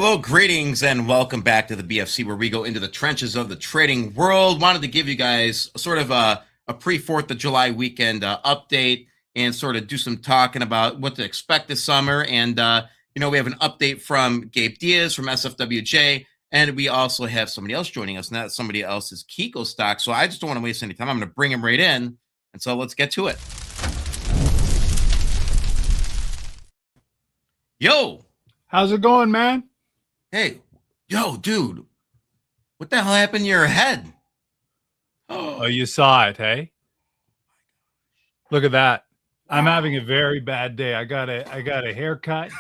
Hello, greetings, and welcome back to the BFC, where we go into the trenches of the trading world. Wanted to give you guys sort of a pre-4th of July weekend update and sort of do some talking about what to expect this summer. And, we have an update from Gabe Diaz from SFWJ, and we also have somebody else joining us, and that somebody else is Kingcallz stock. So I just don't want to waste any time. I'm going to bring him right in. And so let's get to it. Yo. How's it going, man? Hey, yo, dude, what the hell happened to your head? Oh, you saw it, hey? Look at that. I'm having a very bad day. I got a haircut.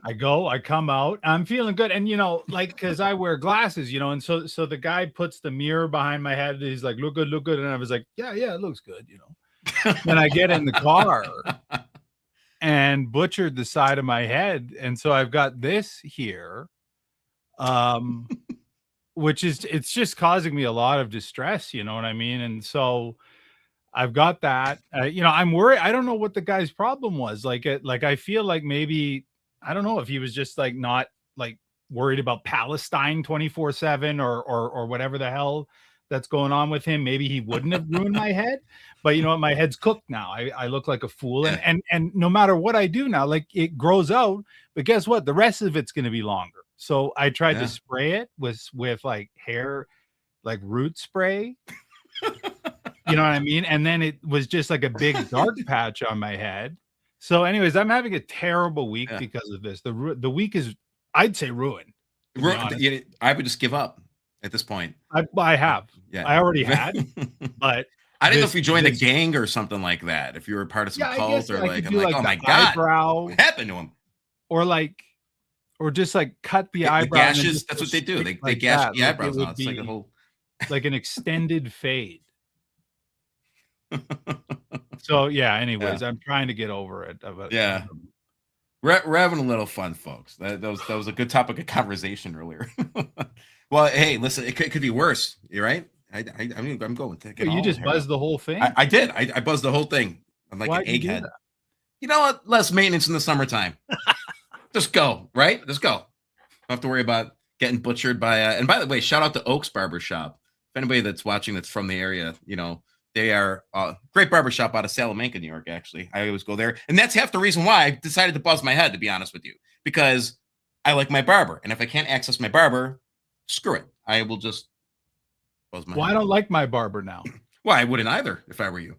I come out. I'm feeling good. And because I wear glasses, and so the guy puts the mirror behind my head. He's like, look good. And I was like, yeah, it looks good, Then I get in the car and butchered the side of my head, and so I've got this here, which is, it's just causing me a lot of distress, you know what I mean? And so I've got that. I'm worried. I don't know what the guy's problem was. I feel like maybe, I don't know if he was just not worried about Palestine 24/7 or whatever the hell that's going on with him. Maybe he wouldn't have ruined my head, but you know what? My head's cooked now. I look like a fool. And no matter what I do now, it grows out, but guess what? The rest of it's going to be longer. So I tried to spray it with hair, root spray, you know what I mean? And then it was just like a big dark patch on my head. So anyways, I'm having a terrible week because of this. The week is, I'd say, ruined. I would just give up at this point. I have. Yeah. I already had, but I didn't know if you joined a gang or something like that. If you were part of some cult, or I'm like, oh my God, what happened to him? Or just cut the eyebrow. Gashes. That's what they do. They gash the eyebrows out. It's like a whole, like an extended fade. So yeah. Anyways, I'm trying to get over it. We're having a little fun, folks. That was a good topic of conversation earlier. Well, hey, listen, it could be worse. You're right. I'm going to get you just buzzed the whole thing. I did. I buzzed the whole thing. I'm like an egghead. You know what? Less maintenance in the summertime. Just go, right? Just go. Don't have to worry about getting butchered by. And by the way, shout out to Oaks Barbershop. If anybody that's watching that's from the area, they are a great barbershop out of Salamanca, New York. Actually, I always go there, and that's half the reason why I decided to buzz my head. To be honest with you, because I like my barber, and if I can't access my barber, screw it. I will just buzz my head. I don't like my barber now. Well, I wouldn't either if I were you.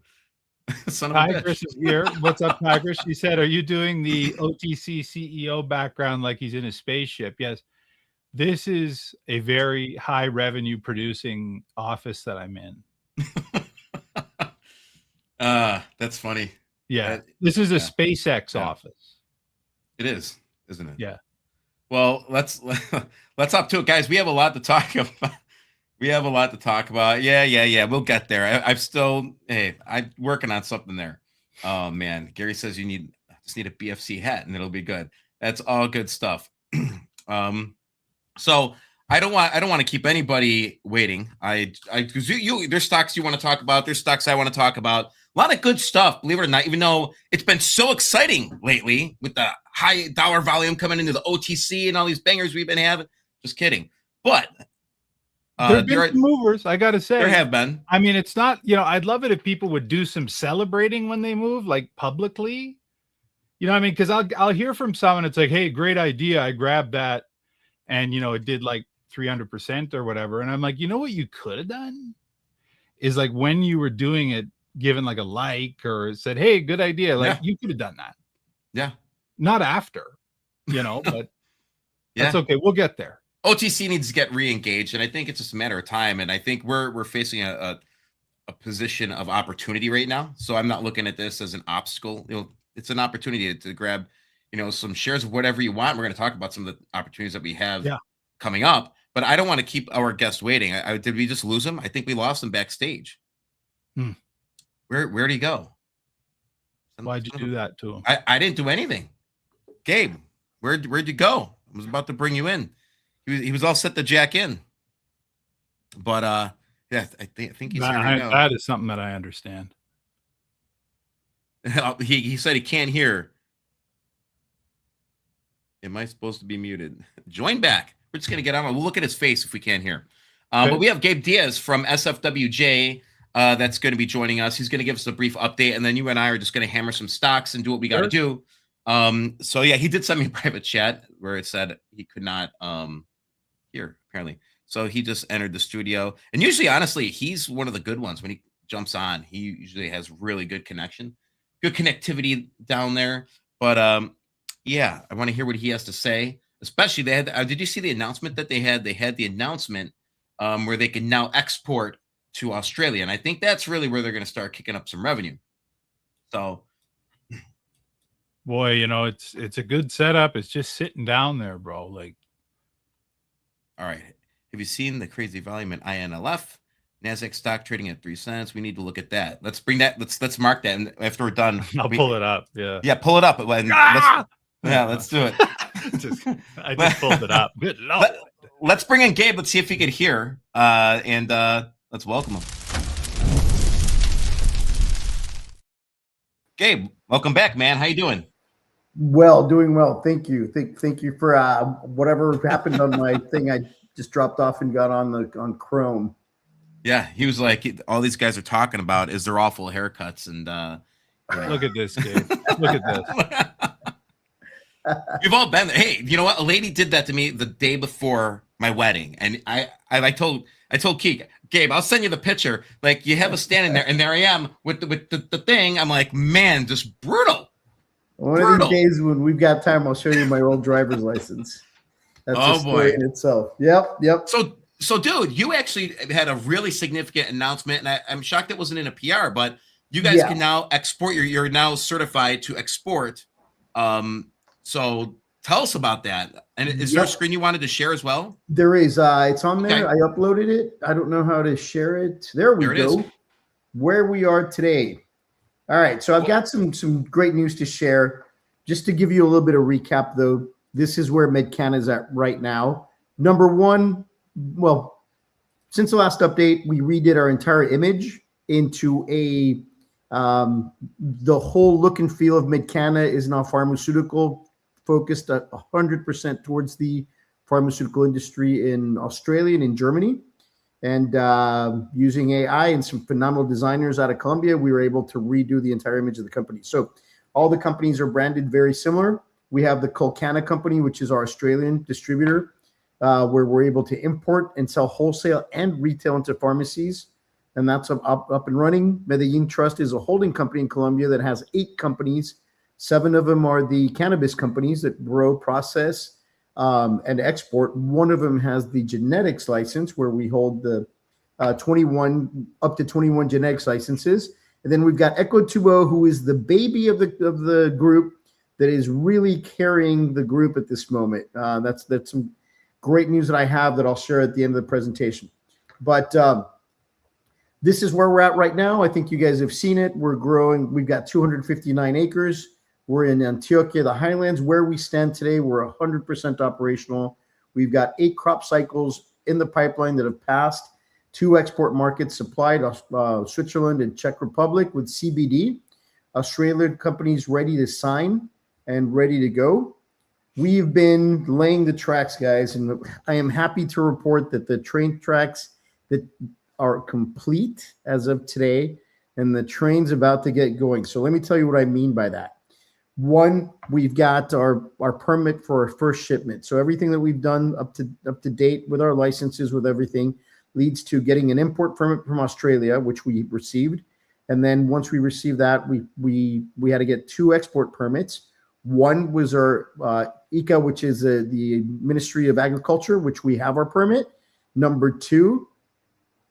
Son of a bitch. Tigress is here. What's up, Tigress? She said, are you doing the OTC CEO background like he's in a spaceship? Yes. This is a very high revenue producing office that I'm in. That's funny. Yeah. This is a SpaceX office. It is, isn't it? Yeah. Well, let's up to it, guys. We have a lot to talk about. Yeah. We'll get there. I'm working on something there. Oh man, Gary says just need a BFC hat and it'll be good. That's all good stuff. So I don't want to keep anybody waiting. Because there's stocks you want to talk about. There's stocks I want to talk about. A lot of good stuff, believe it or not, even though it's been so exciting lately with the high dollar volume coming into the OTC and all these bangers we've been having. Just kidding. But there have been some movers, I got to say. There have been. I mean, it's not, I'd love it if people would do some celebrating when they move, publicly. You know what I mean? Because I'll hear from someone, it's like, hey, great idea. I grabbed that. And, it did 300% or whatever. And I'm like, you know what you could have done? Is when you were doing it, given a like or said, hey, good idea. You could have done that. Yeah. Not after, but that's okay. We'll get there. OTC needs to get re-engaged, and I think it's just a matter of time. And I think we're facing a position of opportunity right now. So I'm not looking at this as an obstacle. It's an opportunity to grab, some shares of whatever you want. We're going to talk about some of the opportunities that we have coming up, but I don't want to keep our guest waiting. Did we just lose him? I think we lost him backstage. Where'd he go? Why'd you do that to him? I didn't do anything. Gabe, where'd you go? I was about to bring you in. He was all set to jack in, but I think he's here now. That is something that I understand. He said he can't hear. Am I supposed to be muted? Join back. We're just going to get on. We'll look at his face if we can't hear. But we have Gabe Diaz from SFWJ that's going to be joining us. He's going to give us a brief update, and then you and I are just going to hammer some stocks and do what we got to do. So, yeah, he did send me a private chat where it said he could not hear, apparently. So he just entered the studio. And usually, honestly, he's one of the good ones. When he jumps on, he usually has really good connection, good connectivity down there. But, yeah, I want to hear what he has to say. Especially, they had. Did you see the announcement that they had? They had the announcement where they can now export to Australia, and I think that's really where they're going to start kicking up some revenue. So, boy, it's a good setup. It's just sitting down there, bro. Like, all right, have you seen the crazy volume in INLF? NASDAQ stock trading at 3 cents. We need to look at that. Let's bring that. Let's mark that, and after we're done, I'll pull it up. Yeah, pull it up. Let's do it. I just pulled it up. Good Lord. Let's bring in Gabe. Let's see if he could hear. And let's welcome him. Gabe, welcome back, man. How you doing? Well, doing well. Thank you. Thank you for whatever happened on my thing. I just dropped off and got on Chrome. Yeah, he was like, all these guys are talking about is their awful haircuts, and look at this, Gabe. Look at this. We've all been there. Hey, you know what? A lady did that to me the day before my wedding, and I told Keek, Gabe, I'll send you the picture. Like, you have us standing there, and there I am with the thing. I'm like, man, just brutal. One of these days when we've got time, I'll show you my old driver's license. That's a story in itself. Yep. So, dude, you actually had a really significant announcement, and I'm shocked it wasn't in a PR, but you guys can now export. You're now certified to export. So tell us about that. And is there a screen you wanted to share as well? There is. It's on there. Okay. I uploaded it. I don't know how to share it. There we go. Where we are today. All right. So I've got some great news to share. Just to give you a little bit of recap, though, this is where MedCan is at right now. Number one, well, since the last update, we redid our entire image into the whole look and feel of MedCana is now pharmaceutical, focused 100% towards the pharmaceutical industry in Australia and in Germany. And using AI and some phenomenal designers out of Colombia, we were able to redo the entire image of the company. So all the companies are branded very similar. We have the Colcana company, which is our Australian distributor, where we're able to import and sell wholesale and retail into pharmacies. And that's up and running. Medellin Trust is a holding company in Colombia that has 8 companies. 7 of them are the cannabis companies that grow, process, and export. One of them has the genetics license, where we hold the up to 21 genetics licenses. And then we've got Eco2O, who is the baby of the group that is really carrying the group at this moment. That's some great news that I have that I'll share at the end of the presentation. But this is where we're at right now. I think you guys have seen it. We're growing. We've got 259 acres. We're in Antioquia, the Highlands. Where we stand today, we're 100% operational. We've got 8 crop cycles in the pipeline that have passed, 2 export markets supplied, Switzerland and Czech Republic with CBD. Australian companies ready to sign and ready to go. We've been laying the tracks, guys, and I am happy to report that the train tracks that are complete as of today, and the train's about to get going. So let me tell you what I mean by that. One, we've got our permit for our first shipment. So everything that we've done up to date with our licenses, with everything, leads to getting an import permit from Australia, which we received. And then once we received that, we had to get 2 export permits. One was our ICA, which is the Ministry of Agriculture, which we have our permit. Number 2,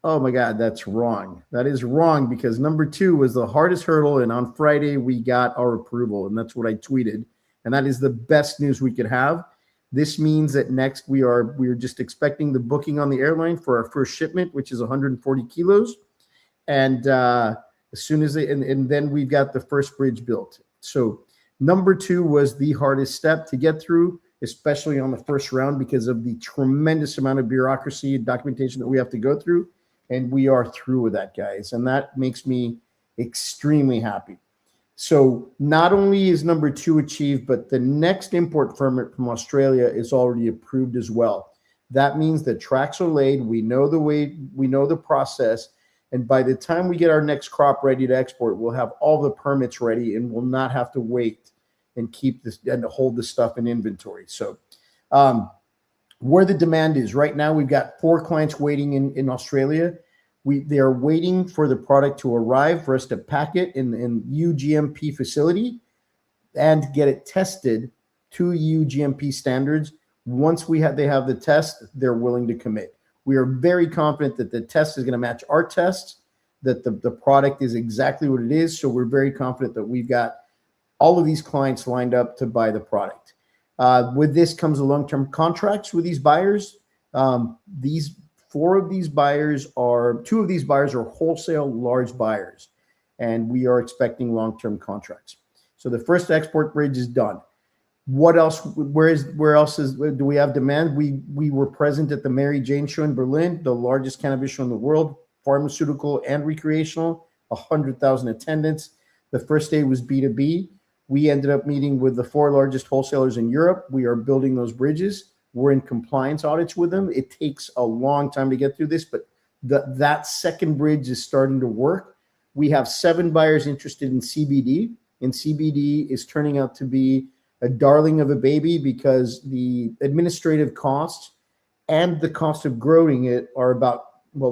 oh my God, that's wrong. That is wrong, because number 2 was the hardest hurdle, and on Friday we got our approval, and that's what I tweeted. And that is the best news we could have. This means that next we're just expecting the booking on the airline for our first shipment, which is 140 kilos. And as soon as and then we've got the first bridge built. So number 2 was the hardest step to get through, especially on the first round, because of the tremendous amount of bureaucracy and documentation that we have to go through. And we are through with that, guys. And that makes me extremely happy. So not only is number 2 achieved, but the next import permit from Australia is already approved as well. That means the tracks are laid. We know the way, we know the process. And by the time we get our next crop ready to export, we'll have all the permits ready and we'll not have to wait and keep this and hold the stuff in inventory. So where the demand is right now, we've got 4 clients waiting in Australia. They are waiting for the product to arrive for us to pack it in UGMP facility and get it tested to UGMP standards. Once they have the test, they're willing to commit. We are very confident that the test is going to match our tests, that the product is exactly what it is. So we're very confident that we've got all of these clients lined up to buy the product. With this comes a long-term contracts with these buyers. Two of these buyers are wholesale large buyers, and we are expecting long-term contracts. So the first export bridge is done. What else? Where else do we have demand? We were present at the Mary Jane Show in Berlin, the largest cannabis show in the world, pharmaceutical and recreational, 100,000 attendants. The first day was B2B. We ended up meeting with the 4 largest wholesalers in Europe. We are building those bridges. We're in compliance audits with them. It takes a long time to get through this, but that second bridge is starting to work. We have 7 buyers interested in CBD, and CBD is turning out to be a darling of a baby because the administrative costs and the cost of growing it are the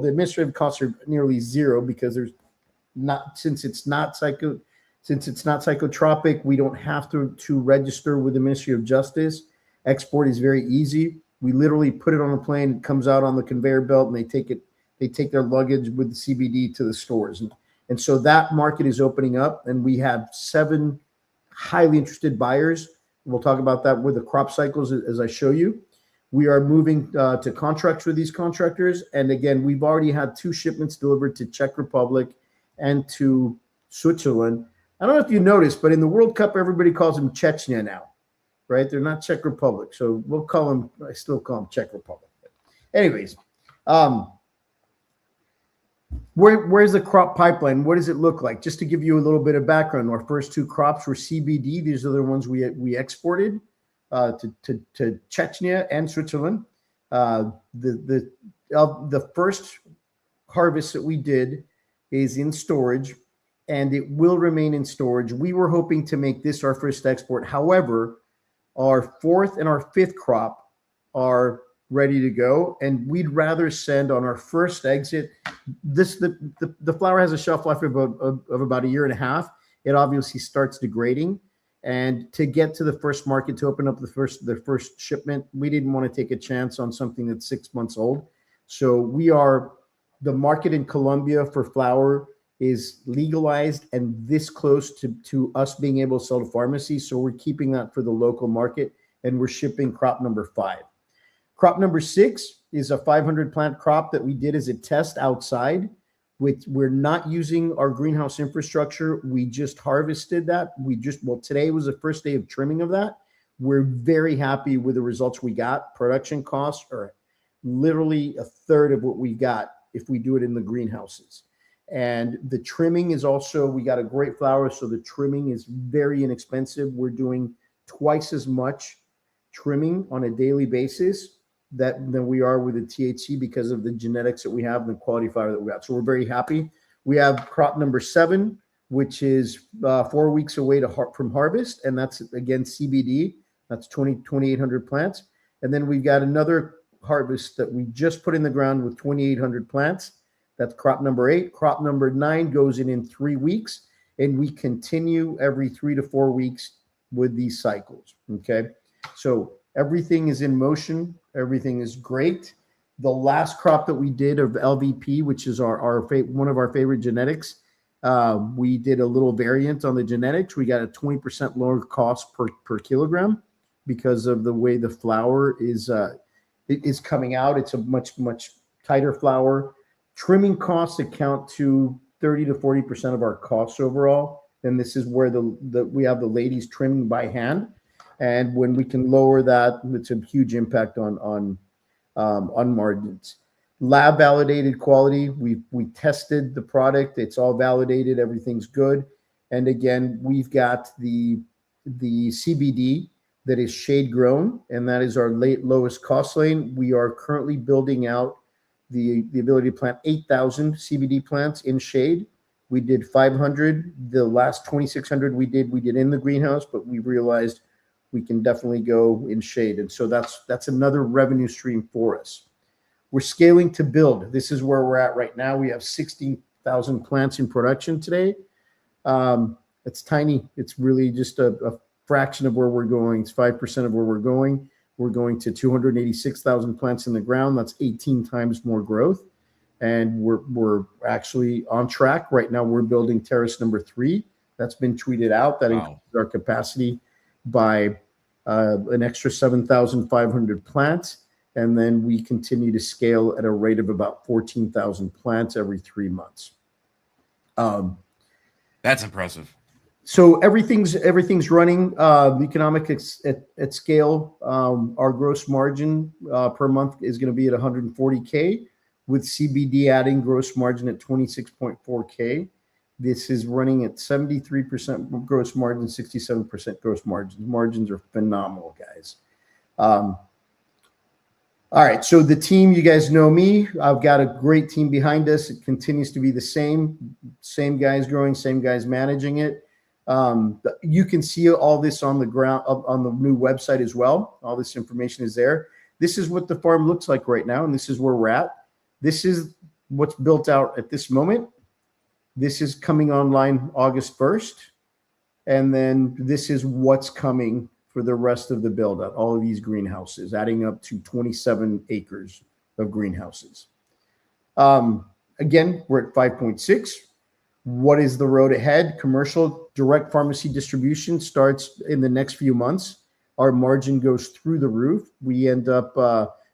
administrative costs are nearly zero because since it's not psychotropic, we don't have to register with the Ministry of Justice. Export is very easy. We literally put it on a plane, it comes out on the conveyor belt, and they take their luggage with the CBD to the stores. And so that market is opening up, and we have 7 highly interested buyers. We'll talk about that with the crop cycles as I show you. We are moving to contracts with these contractors. And again, we've already had 2 shipments delivered to Czech Republic and to Switzerland. I don't know if you noticed, but in the World Cup, everybody calls them Chechnya now. Right? They're not Czech Republic. So I still call them Czech Republic. Anyways, where's the crop pipeline? What does it look like? Just to give you a little bit of background, our first 2 crops were CBD. These are the ones we exported to Chechnya and Switzerland. The first harvest that we did is in storage, and it will remain in storage. We were hoping to make this our first export. However, our 4th and our 5th crop are ready to go, and we'd rather send on our first exit. The flower has a shelf life of about 1.5 years. It obviously starts degrading, and to get to the first market, to open up the first shipment, we didn't want to take a chance on something that's 6 months old. So the market in Colombia for flower is legalized and this close to us being able to sell to pharmacies. So we're keeping that for the local market, and we're shipping crop number 5. Crop number 6 is a 500 plant crop that we did as a test outside. We're not using our greenhouse infrastructure. We just harvested that. Today was the first day of trimming of that. We're very happy with the results we got. Production costs are literally 1/3 of what we got if we do it in the greenhouses. And the trimming is also, we got a great flower, so the trimming is very inexpensive. We're doing twice as much trimming on a daily basis than we are with the THC because of the genetics that we have and the quality flower that we got. So we're very happy. We have crop number 7, which is 4 weeks away from harvest, and that's again CBD. That's 2,800 plants. And then we've got another harvest that we just put in the ground with 2,800 plants. That's crop number 8. Crop number 9 goes in 3 weeks, and we continue every 3 to 4 weeks with these cycles. Okay, so everything is in motion. Everything is great. The last crop that we did of LVP, which is one of our favorite genetics, we did a little variant on the genetics. We got a 20% lower cost per kilogram because of the way the flower is coming out. It's a much tighter flower. Trimming costs account to 30 to 40% of our costs overall. And this is where we have the ladies trimming by hand. And when we can lower that, it's a huge impact on margins. Lab validated quality. We tested the product. It's all validated. Everything's good. And again, we've got the CBD that is shade grown, and that is our lowest cost lane. We are currently building out the ability to plant 8,000 CBD plants in shade. We did 500. The last 2,600 we did in the greenhouse, but we realized we can definitely go in shade. And so that's another revenue stream for us. We're scaling to build. This is where we're at right now. We have 16,000 plants in production today. It's tiny. It's really just a fraction of where we're going. It's 5% of where we're going. We're going to 286,000 plants in the ground. That's 18 times more growth. And we're actually on track. Right now, we're building terrace number 3. That's been tweeted out. That increases our capacity by an extra 7,500 plants. And then we continue to scale at a rate of about 14,000 plants every 3 months. That's impressive. So everything's running. The economics at scale. Our gross margin per month is going to be at 140K, with CBD adding gross margin at 26.4K. This is running at 73% gross margin, 67% gross margins. Margins are phenomenal, guys. All right, so the team, you guys know me. I've got a great team behind us. It continues to be the same guys growing, same guys managing it. You can see all this on the ground, on the new website as well. All this information is there. This is what the farm looks like right now, and this is where we're at. This is what's built out at this moment. This is coming online August 1st. And then this is what's coming for the rest of the build out, all of these greenhouses, adding up to 27 acres of greenhouses. Again, we're at 5.6. What is the road ahead? Commercial direct pharmacy distribution starts in the next few months. Our margin goes through the roof. We end up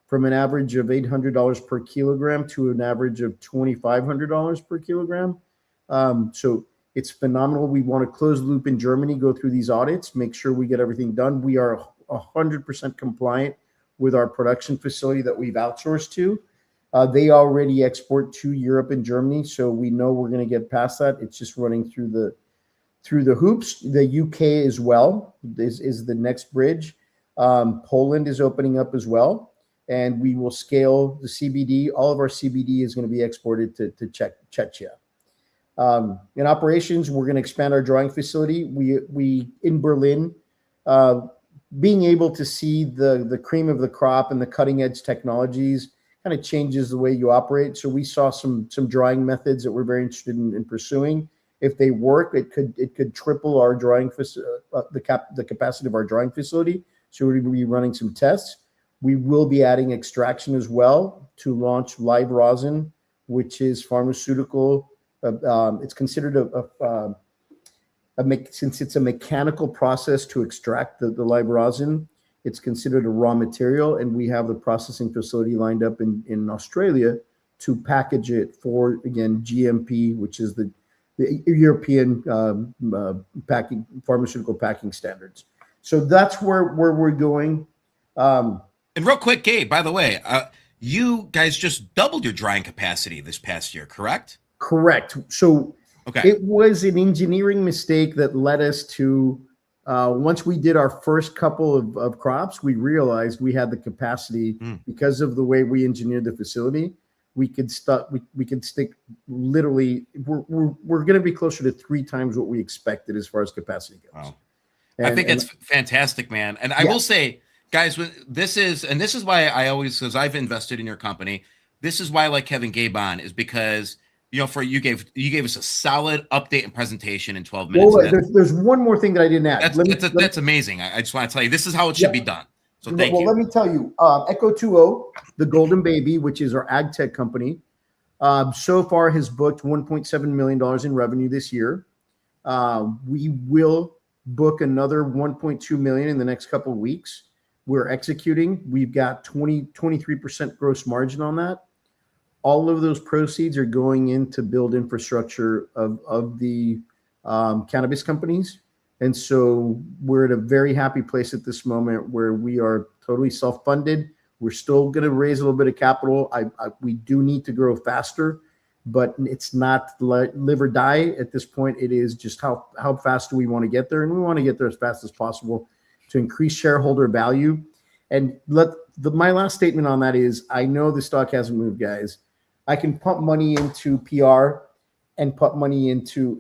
from an average of $800 per kilogram to an average of $2,500 per kilogram. So it's phenomenal. We want to close the loop in Germany, go through these audits, make sure we get everything done. We are 100% compliant with our production facility that we've outsourced to. They already export to Europe and Germany, so we know we're going to get past that. It's just running through the hoops. The UK as well is the next bridge. Poland is opening up as well, and we will scale the CBD. All of our CBD is going to be exported to Czechia. In operations, we're going to expand our drying facility. We in Berlin, being able to see the cream of the crop and the cutting edge technologies kind of changes the way you operate. So we saw some drying methods that we're very interested in pursuing. If they work, it could triple our drying the capacity of our drying facility. So we're going to be running some tests. We will be adding extraction as well to launch live rosin, which is pharmaceutical. It's considered since it's a mechanical process to extract the live rosin, it's considered a raw material, and we have the processing facility lined up in Australia to package it for, again, GMP, which is the European pharmaceutical packing standards. So that's where we're going. And real quick, Gabe, by the way, you guys just doubled your drying capacity this past year, correct? Correct. So It was an engineering mistake that led us to, once we did our first couple of crops, we realized we had the capacity because of the way we engineered the facility. We could stick literally, we're going to be closer to 3 times what we expected as far as capacity goes. Wow. I think it's fantastic, man. And I will say, guys, this is why I always, because I've invested in your company, this is why I like having Gabe on, is because you gave us a solid update and presentation in 12 minutes. Well, there's one more thing that I didn't add. That's amazing. I just want to tell you, this is how it should be done. So thank you. Well, let me tell you, Echo 2.0, the Golden Baby, which is our ag tech company, so far has booked $1.7 million in revenue this year. We will book another $1.2 million in the next couple of weeks. We're executing. We've got 23% gross margin on that. All of those proceeds are going in to build infrastructure of the cannabis companies. And so we're at a very happy place at this moment where we are totally self-funded. We're still going to raise a little bit of capital. We do need to grow faster. but it's not live or die at this point. It is just how fast do we want to get there, and we want to get there as fast as possible to increase shareholder value. And my last statement on that is, I know the stock hasn't moved, guys. I can pump money into PR and pump money into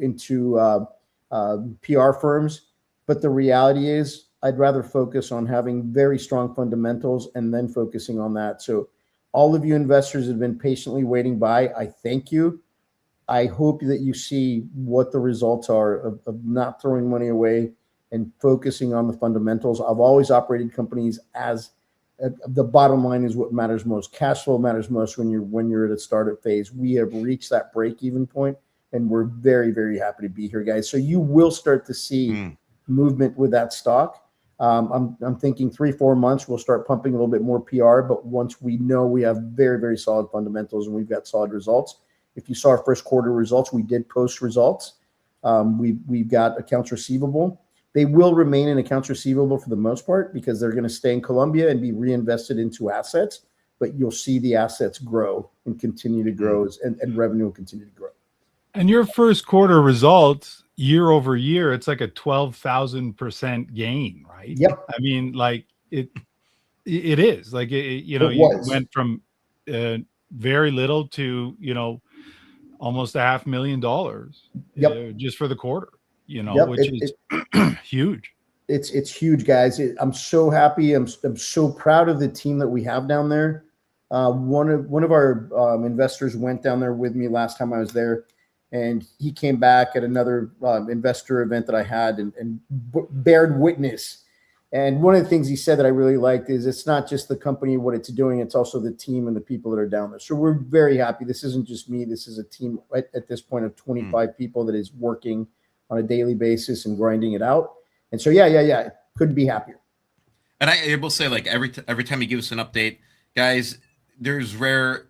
PR firms, but the reality is I'd rather focus on having very strong fundamentals and then focusing on that. So all of you investors have been patiently waiting by. I thank you. I hope that you see what the results are of not throwing money away and focusing on the fundamentals. I've always operated companies as the bottom line is what matters most. Cash flow matters most when you're at a startup phase. We have reached that break-even point, and we're very, very happy to be here, guys. So you will start to see movement with that stock. I'm thinking 3-4 months we'll start pumping a little bit more PR, but once we know we have very, very solid fundamentals and we've got solid results. If you saw our first quarter results, we did post results. We've got accounts receivable. They will remain in accounts receivable for the most part because they're going to stay in Colombia and be reinvested into assets, but you'll see the assets grow and continue to grow and revenue will continue to grow. And your first quarter results year over year, it's like a 12,000% gain, right? Yep. I mean, like it is like, you went from very little to, almost $500,000 just for the quarter, which is huge. It's huge, guys. I'm so happy. I'm so proud of the team that we have down there. One of our investors went down there with me last time I was there, and he came back at another investor event that I had and bared witness. And one of the things he said that I really liked is it's not just the company, what it's doing, it's also the team and the people that are down there. So we're very happy. This isn't just me. This is a team at this point of 25 people that is working on a daily basis and grinding it out. And so, yeah. Couldn't be happier. And I will say, like, every time you give us an update, guys, there's rare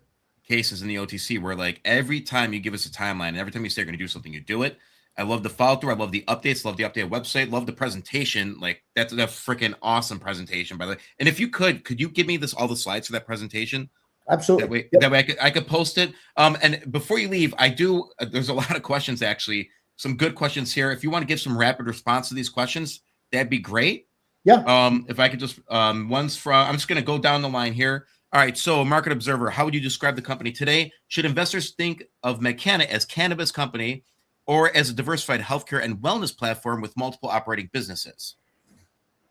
cases in the OTC where, like, every time you give us a timeline and every time you say you're going to do something, you do it. I love the follow through. I love the updates. Love the updated website. Love the presentation. Like, that's a freaking awesome presentation, by the way. And if you could you give me all the slides for that presentation? Absolutely. That way I could post it. And before you leave, there's a lot of questions, actually. Some good questions here. If you want to give some rapid response to these questions, that'd be great. Yeah. If I could just, I'm just going to go down the line here. All right. So, Market Observer, how would you describe the company today? Should investors think of McKenna as cannabis company or as a diversified healthcare and wellness platform with multiple operating businesses?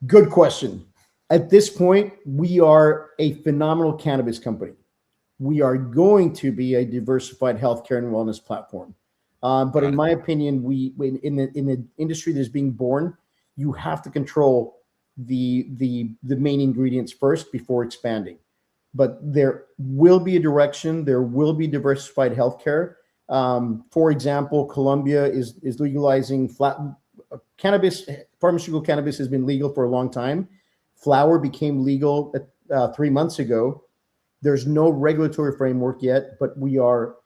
Good question. At this point, we are a phenomenal cannabis company. We are going to be a diversified healthcare and wellness platform. But in my opinion, in the industry that's being born, you have to control the main ingredients first before expanding. But there will be a direction. There will be diversified healthcare. For example, Colombia is legalizing cannabis. Pharmaceutical cannabis has been legal for a long time. Flower became legal 3 months ago. There's no regulatory framework yet, but we are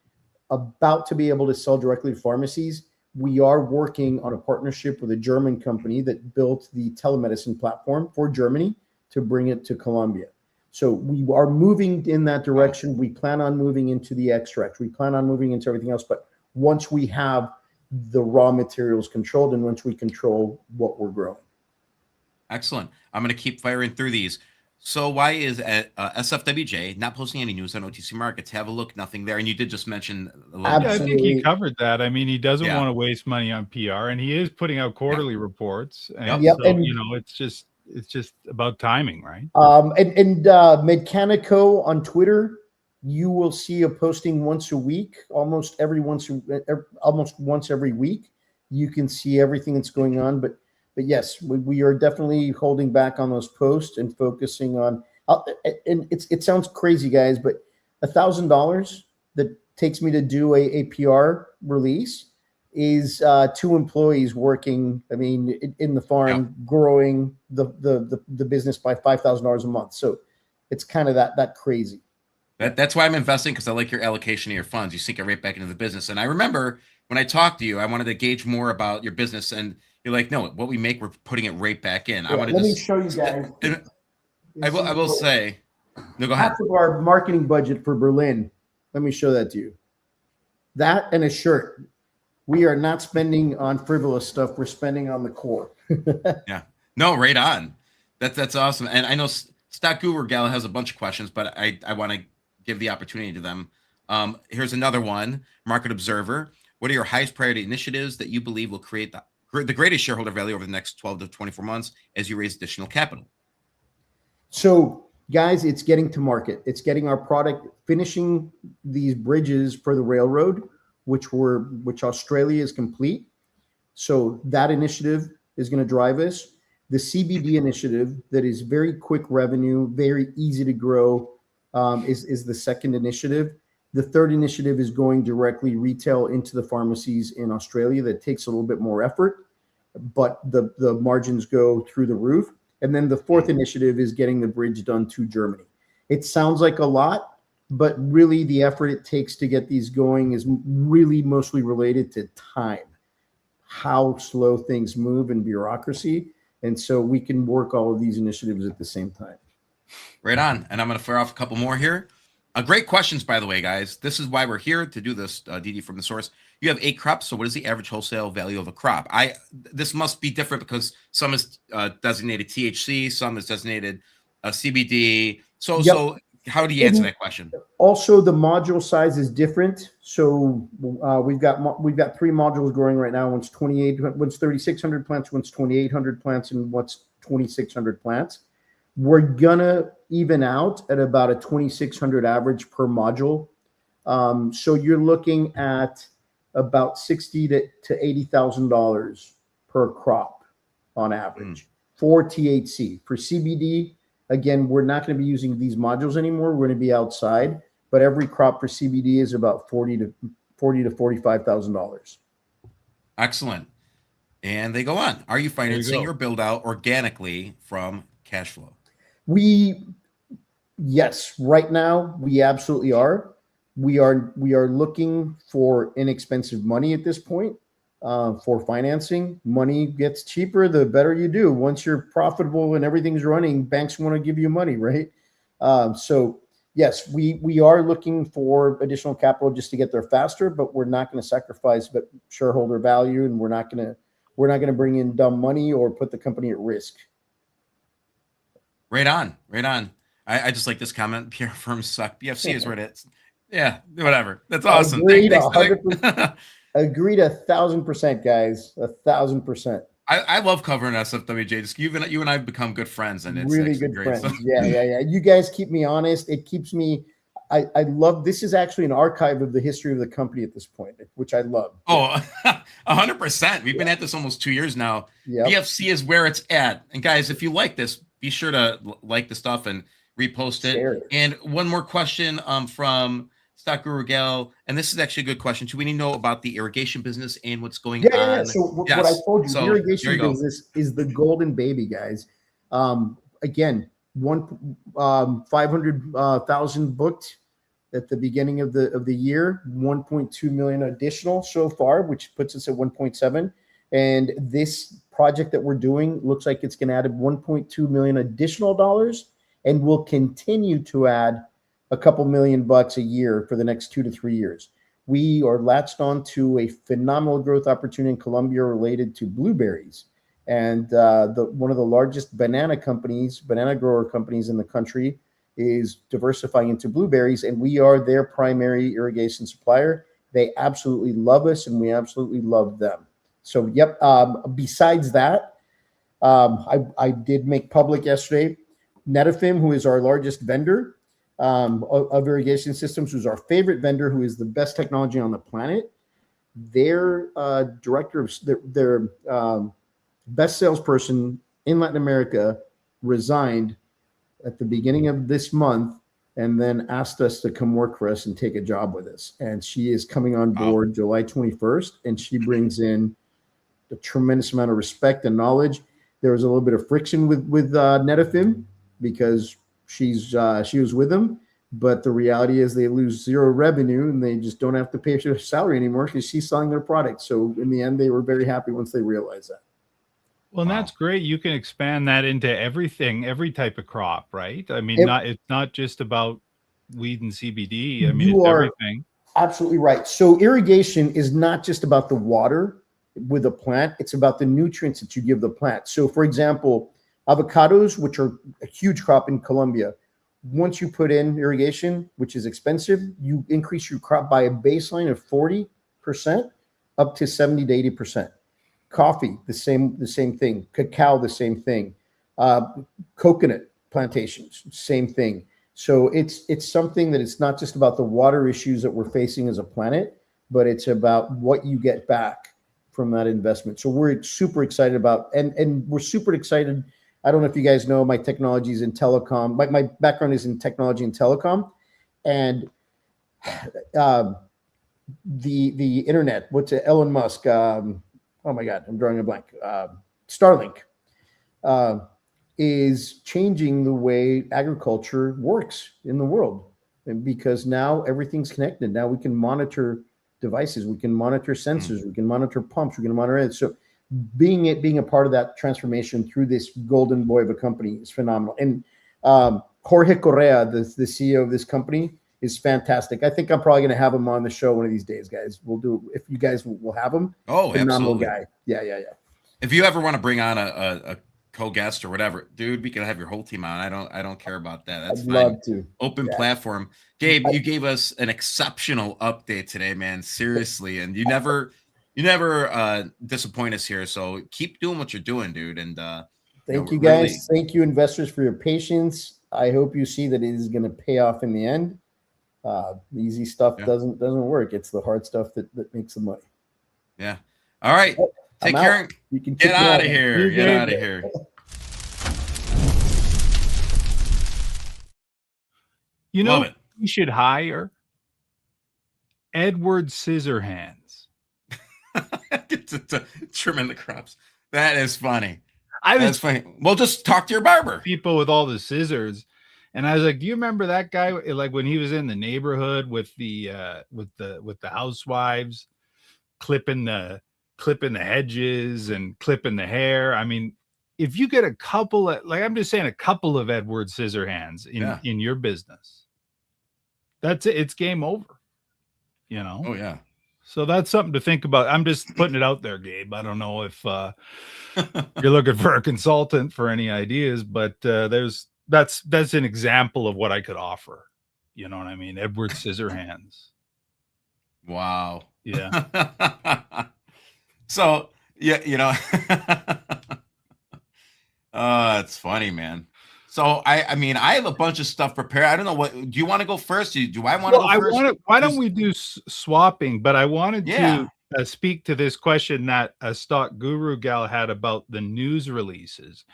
about to be able to sell directly to pharmacies. We are working on a partnership with a German company that built the telemedicine platform for Germany to bring it to Colombia. So we are moving in that direction. We plan on moving into the extract. We plan on moving into everything else. But once we have the raw materials controlled and once we control what we're growing. Excellent. I'm going to keep firing through these. So why is SFWJ not posting any news on OTC markets? Have a look, nothing there. And you did just mention a little bit. I think he covered that. I mean, he doesn't want to waste money on PR, and he is putting out quarterly reports. And so, and it's just about timing, right? And Mechanico on Twitter, you will see a posting once a week, almost once every week. You can see everything that's going on, but yes, we are definitely holding back on those posts and focusing on. And it sounds crazy, guys, but $1,000 that takes me to do a PR release is 2 employees working. I mean, in the farm, growing the business by $5,000 a month. So it's kind of that crazy. That's why I'm investing, because I like your allocation of your funds. You sink it right back into the business. And I remember when I talked to you, I wanted to gauge more about your business, and you're like, no, what we make, we're putting it right back in. Let me show you guys. I will say, no, go ahead. Half of our marketing budget for Berlin. Let me show that to you. That and a shirt. We are not spending on frivolous stuff. We're spending on the core. Yeah. No, right on. That's awesome. And I know Stock Guru Gal has a bunch of questions, but I want to give the opportunity to them. Here's another one. Market Observer. What are your highest priority initiatives that you believe will create the greatest shareholder value over the next 12 to 24 months as you raise additional capital? So, guys, it's getting to market. It's getting our product, finishing these bridges for the railroad, which Australia is complete. So that initiative is going to drive us. The CBD initiative that is very quick revenue, very easy to grow, is the second initiative. The third initiative is going directly retail into the pharmacies in Australia. That takes a little bit more effort, but the margins go through the roof. And then the fourth initiative is getting the bridge done to Germany. It sounds like a lot, but really the effort it takes to get these going is really mostly related to time, how slow things move in bureaucracy. And so we can work all of these initiatives at the same time. Right on. And I'm going to fire off a couple more here. Great questions, by the way, guys. This is why we're here to do this, DD from the source. You have 8 crops. So what is the average wholesale value of a crop? This must be different because some is designated THC, some is designated CBD. So, yep. So how do you answer that question? Also, the module size is different. So we've got 3 modules growing right now. One's 3,600 plants, one's 2,800 plants, and one's 2,600 plants. We're gonna even out at about a 2,600 average per module. So you're looking at about $60,000 to $80,000 per crop on average for THC. For CBD, again, we're not going to be using these modules anymore. We're going to be outside, but every crop for CBD is about $40,000 to $45,000. Excellent. And they go on. Are you financing your build out organically from cash flow? Yes, right now we absolutely are. We are looking for inexpensive money at this point for financing. Money gets cheaper the better you do. Once you're profitable and everything's running, banks want to give you money, right? So yes, we are looking for additional capital just to get there faster, but we're not going to sacrifice shareholder value, and we're not going to bring in dumb money or put the company at risk. Right on. I just like this comment. PR firms suck. BFC is where it is. Yeah, whatever. That's awesome. Agreed 100%. Agreed 1,000%, guys. 1,000%. I love covering SFWJ. Just you and I have become good friends, and it's really good great. friends. So. Yeah. You guys keep me honest. It keeps me. I love. This is actually an archive of the history of the company at this point, which I love. Oh, 100%. We've been at this almost 2 years now. Yep. BFC is where it's at. And guys, if you like this, be sure to like the stuff and repost it. Share it. And one more question from Stock Guru Gal, and this is actually a good question. Do we need to know about the irrigation business and what's going on? Yeah. So what I told you, the irrigation business is the golden baby, guys. Again, 500,000 booked at the beginning of the year, 1.2 million additional so far, which puts us at 1.7. And this project that we're doing looks like it's going to add 1.2 million additional dollars, and will continue to add a couple $1,000,000 a year for the next 2 to 3 years. We are latched on to a phenomenal growth opportunity in Colombia related to blueberries. And one of the largest banana grower companies in the country is diversifying into blueberries, and we are their primary irrigation supplier. They absolutely love us, and we absolutely love them. So, yep. Besides that, I did make public yesterday, Netafim, who is our largest vendor of irrigation systems, who's our favorite vendor, who is the best technology on the planet. Their director of their best salesperson in Latin America resigned at the beginning of this month, and then asked us to come work for us and take a job with us. And she is coming on board July 21st, and she brings in a tremendous amount of respect and knowledge. There was a little bit of friction with Netafim because she was with them, but the reality is they lose zero revenue, and they just don't have to pay her salary anymore because she's selling their product. So in the end, they were very happy once they realized that. Well, and that's great. You can expand that into everything, every type of crop, right? I mean, it's not just about weed and CBD. I mean, it's everything. absolutely right. So irrigation is not just about the water with a plant. It's about the nutrients that you give the plant. So for example, avocados, which are a huge crop in Colombia, once you put in irrigation, which is expensive, you increase your crop by a baseline of 40% up to 70 to 80%. Coffee, the same thing. Cacao, the same thing. Coconut plantations, same thing. So it's something that it's not just about the water issues that we're facing as a planet, but it's about what you get back from that investment. So we're super excited about, and we're super excited. I don't know if you guys know, my technology is in telecom. My background is in technology and telecom, and the internet. What's it? Elon Musk? Oh my God, I'm drawing a blank. Starlink is changing the way agriculture works in the world, and because now everything's connected. Now we can monitor devices, we can monitor sensors, we can monitor pumps, we can monitor it. So being a part of that transformation through this golden boy of a company is phenomenal. And Jorge Correa, the CEO of this company, is fantastic. I think I'm probably going to have him on the show one of these days, guys. We'll do, if you guys will have him. Oh, phenomenal absolutely. Guy. Yeah. If you ever want to bring on a co-guest or whatever, dude, we can have your whole team on. I don't care about that. That's I'd fine. love to. Open platform. Gabe, you gave us an exceptional update today, man. Seriously. And you never disappoint us here. So keep doing what you're doing, dude. And thank you guys. Really... Thank you, investors, for your patience. I hope you see that it is going to pay off in the end. The easy stuff doesn't work. It's the hard stuff that makes the money. Yeah. All right. Take care. You can get out of here. Get out of here. You know, we should hire Edward Scissorhands. to trimming the crops. That is funny. That's funny. Well, just talk to your barber. People with all the scissors. And I was like, do you remember that guy? Like when he was in the neighborhood with the housewives, clipping the hedges and clipping the hair. I mean, if you get a couple of, like, I'm just saying, a couple of Edward Scissorhands in your business, that's it. It's game over, you know? Oh yeah. So that's something to think about. I'm just putting it out there, Gabe. I don't know if you're looking for a consultant for any ideas, but that's an example of what I could offer. You know what I mean? Edward Scissorhands. Wow. Yeah. So yeah, you know, it's funny, man. So I mean, I have a bunch of stuff prepared. I don't know what. Do you want to go first? Do I want to go first? Why don't we do swapping? But I wanted to speak to this question that a stock guru gal had about the news releases.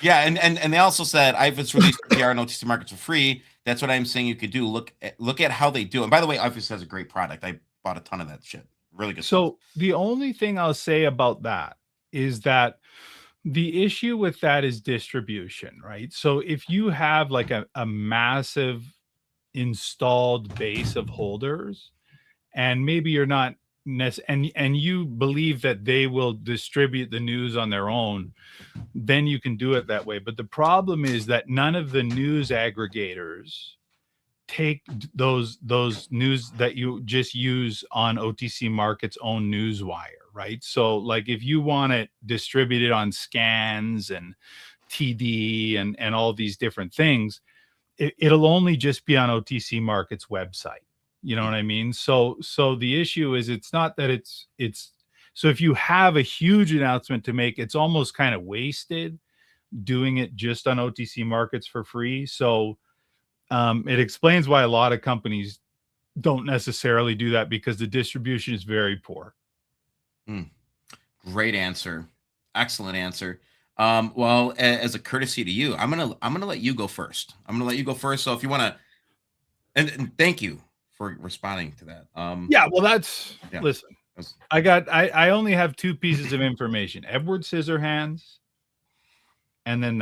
Yeah, and they also said IFIS released PR and OTC markets for free. That's what I'm saying you could do. Look at how they do. And by the way, IFIS has a great product. I bought a ton of that shit. Really good. So the only thing I'll say about that is that the issue with that is distribution, right? So if you have like a massive installed base of holders, and maybe you're not and you believe that they will distribute the news on their own, then you can do it that way. But the problem is that none of the news aggregators take those news that you just use on OTC Markets' own news wire, right? So like if you want it distributed on scans and TD and all these different things, it'll only just be on OTC Markets' website. You know what I mean? So the issue is, it's not that it's so if you have a huge announcement to make, it's almost kind of wasted doing it just on OTC Markets for free. So it explains why a lot of companies don't necessarily do that, because the distribution is very poor. Great answer. Excellent answer. Well, as a courtesy to you, I'm gonna let you go first. So if you want to, and thank you for responding to that. Listen, I only have two pieces of information: Edward Scissorhands, and then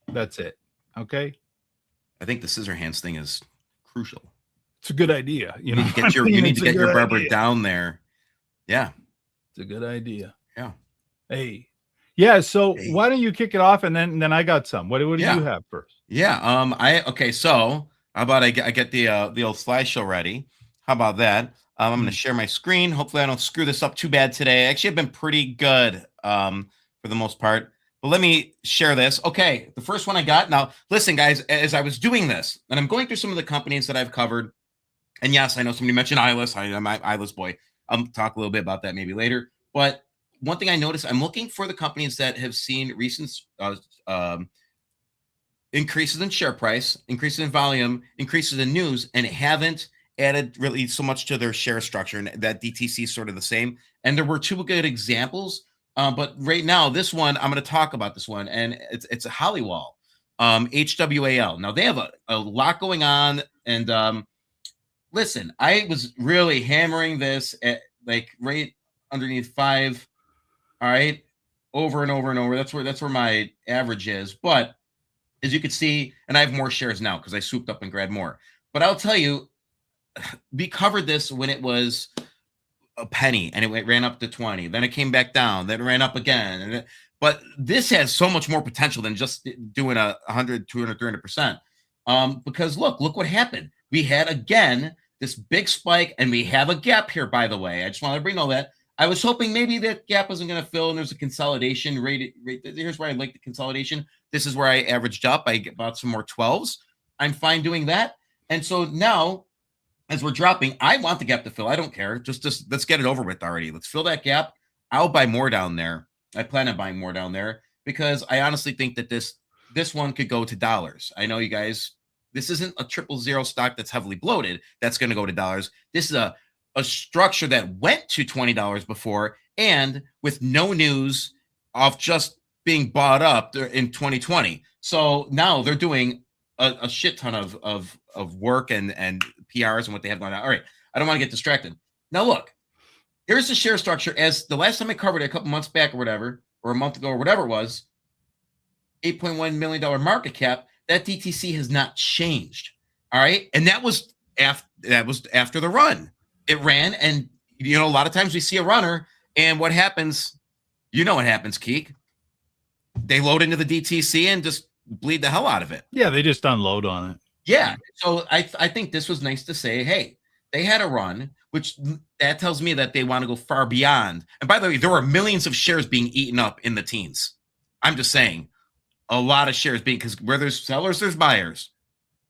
that's it. Okay. I think the Scissorhands thing is crucial. It's a good idea. You need to get your barber down there. Yeah. It's a good idea. Yeah. Hey. Yeah. So why don't you kick it off, and then I got some. What do you have first? Yeah. So how about I get the old slideshow ready? How about that? I'm going to share my screen. Hopefully I don't screw this up too bad today. Actually, I've been pretty good for the most part. But let me share this. Okay, the first one I got. Now, listen, guys, as I was doing this, and I'm going through some of the companies that I've covered. And yes, I know somebody mentioned Eyeless. I'm an Eyeless boy. I'll talk a little bit about that maybe later. But one thing I noticed, I'm looking for the companies that have seen recent increases in share price, increases in volume, increases in news, and haven't added really so much to their share structure. And that DTC is sort of the same. And there were two good examples. But right now, this one, I'm going to talk about this one. And it's a Hollywall, HWAL. Now, they have a lot going on. And listen, I was really hammering this at like right underneath 5. All right. Over and over and over. That's where my average is. But as you can see, and I have more shares now because I souped up and grabbed more. But I'll tell you, we covered this when it was a penny and it ran up to 20. Then it came back down. Then it ran up again. But this has so much more potential than just doing 100, 200, 300%. Because look what happened. We had, again, this big spike, and we have a gap here, by the way. I just want to bring all that. I was hoping maybe that gap wasn't going to fill, and there's a consolidation rate. Here's where I like the consolidation. This is where I averaged up. I bought some more 12s. I'm fine doing that. And so now, as we're dropping, I want the gap to fill. I don't care. Just let's get it over with already. Let's fill that gap. I'll buy more down there. I plan on buying more down there because I honestly think that this one could go to dollars. I know you guys, this isn't a 000 stock that's heavily bloated. That's going to go to dollars. This is a structure that went to $20 before, and with no news of just being bought up in 2020. So now they're doing a shit ton of work and PRs and what they have going on. All right, I don't want to get distracted. Now look, here's the share structure as the last time I covered it a couple months back or whatever, or a month ago or whatever it was, $8.1 million market cap. That DTC has not changed. All right, and that was after the run. It ran, and a lot of times we see a runner, and what happens? You know what happens, Keek? They load into the DTC and just bleed the hell out of it. Yeah, they just unload on it. Yeah. So I think this was nice to say, hey, they had a run, which that tells me that they want to go far beyond. And by the way, there were millions of shares being eaten up in the teens. I'm just saying a lot of shares being, because where there's sellers, there's buyers.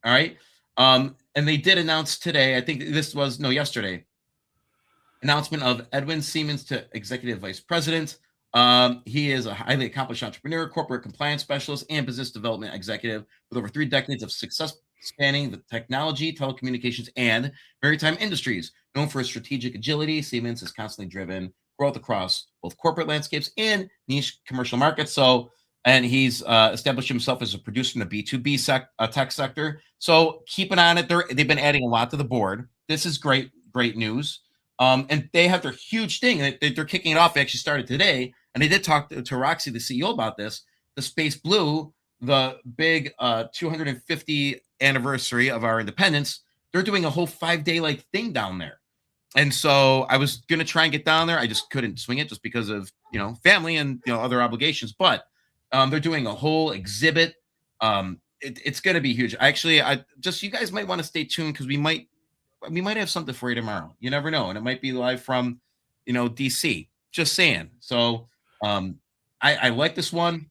All right. And they did announce today, I think yesterday, announcement of Edwin Siemens to executive vice president. He is a highly accomplished entrepreneur, corporate compliance specialist, and business development executive with over 3 decades of success spanning the technology, telecommunications, and maritime industries. Known for his strategic agility, Siemens has constantly driven growth across both corporate landscapes and niche commercial markets. And he's established himself as a producer in the B2B tech sector. So keep an eye on it. They've been adding a lot to the board. This is great news. And they have their huge thing. They're kicking it off. They actually started today. And they did talk to Roxy, the CEO, about this. The Space Blue, the big 250 anniversary of our independence, they're doing a whole 5-day thing down there. And so I was going to try and get down there. I just couldn't swing it just because of, family and, other obligations. But they're doing a whole exhibit. It's going to be huge. Actually, you guys might want to stay tuned because we might have something for you tomorrow. You never know. And it might be live from, DC. Just saying. So I like this one.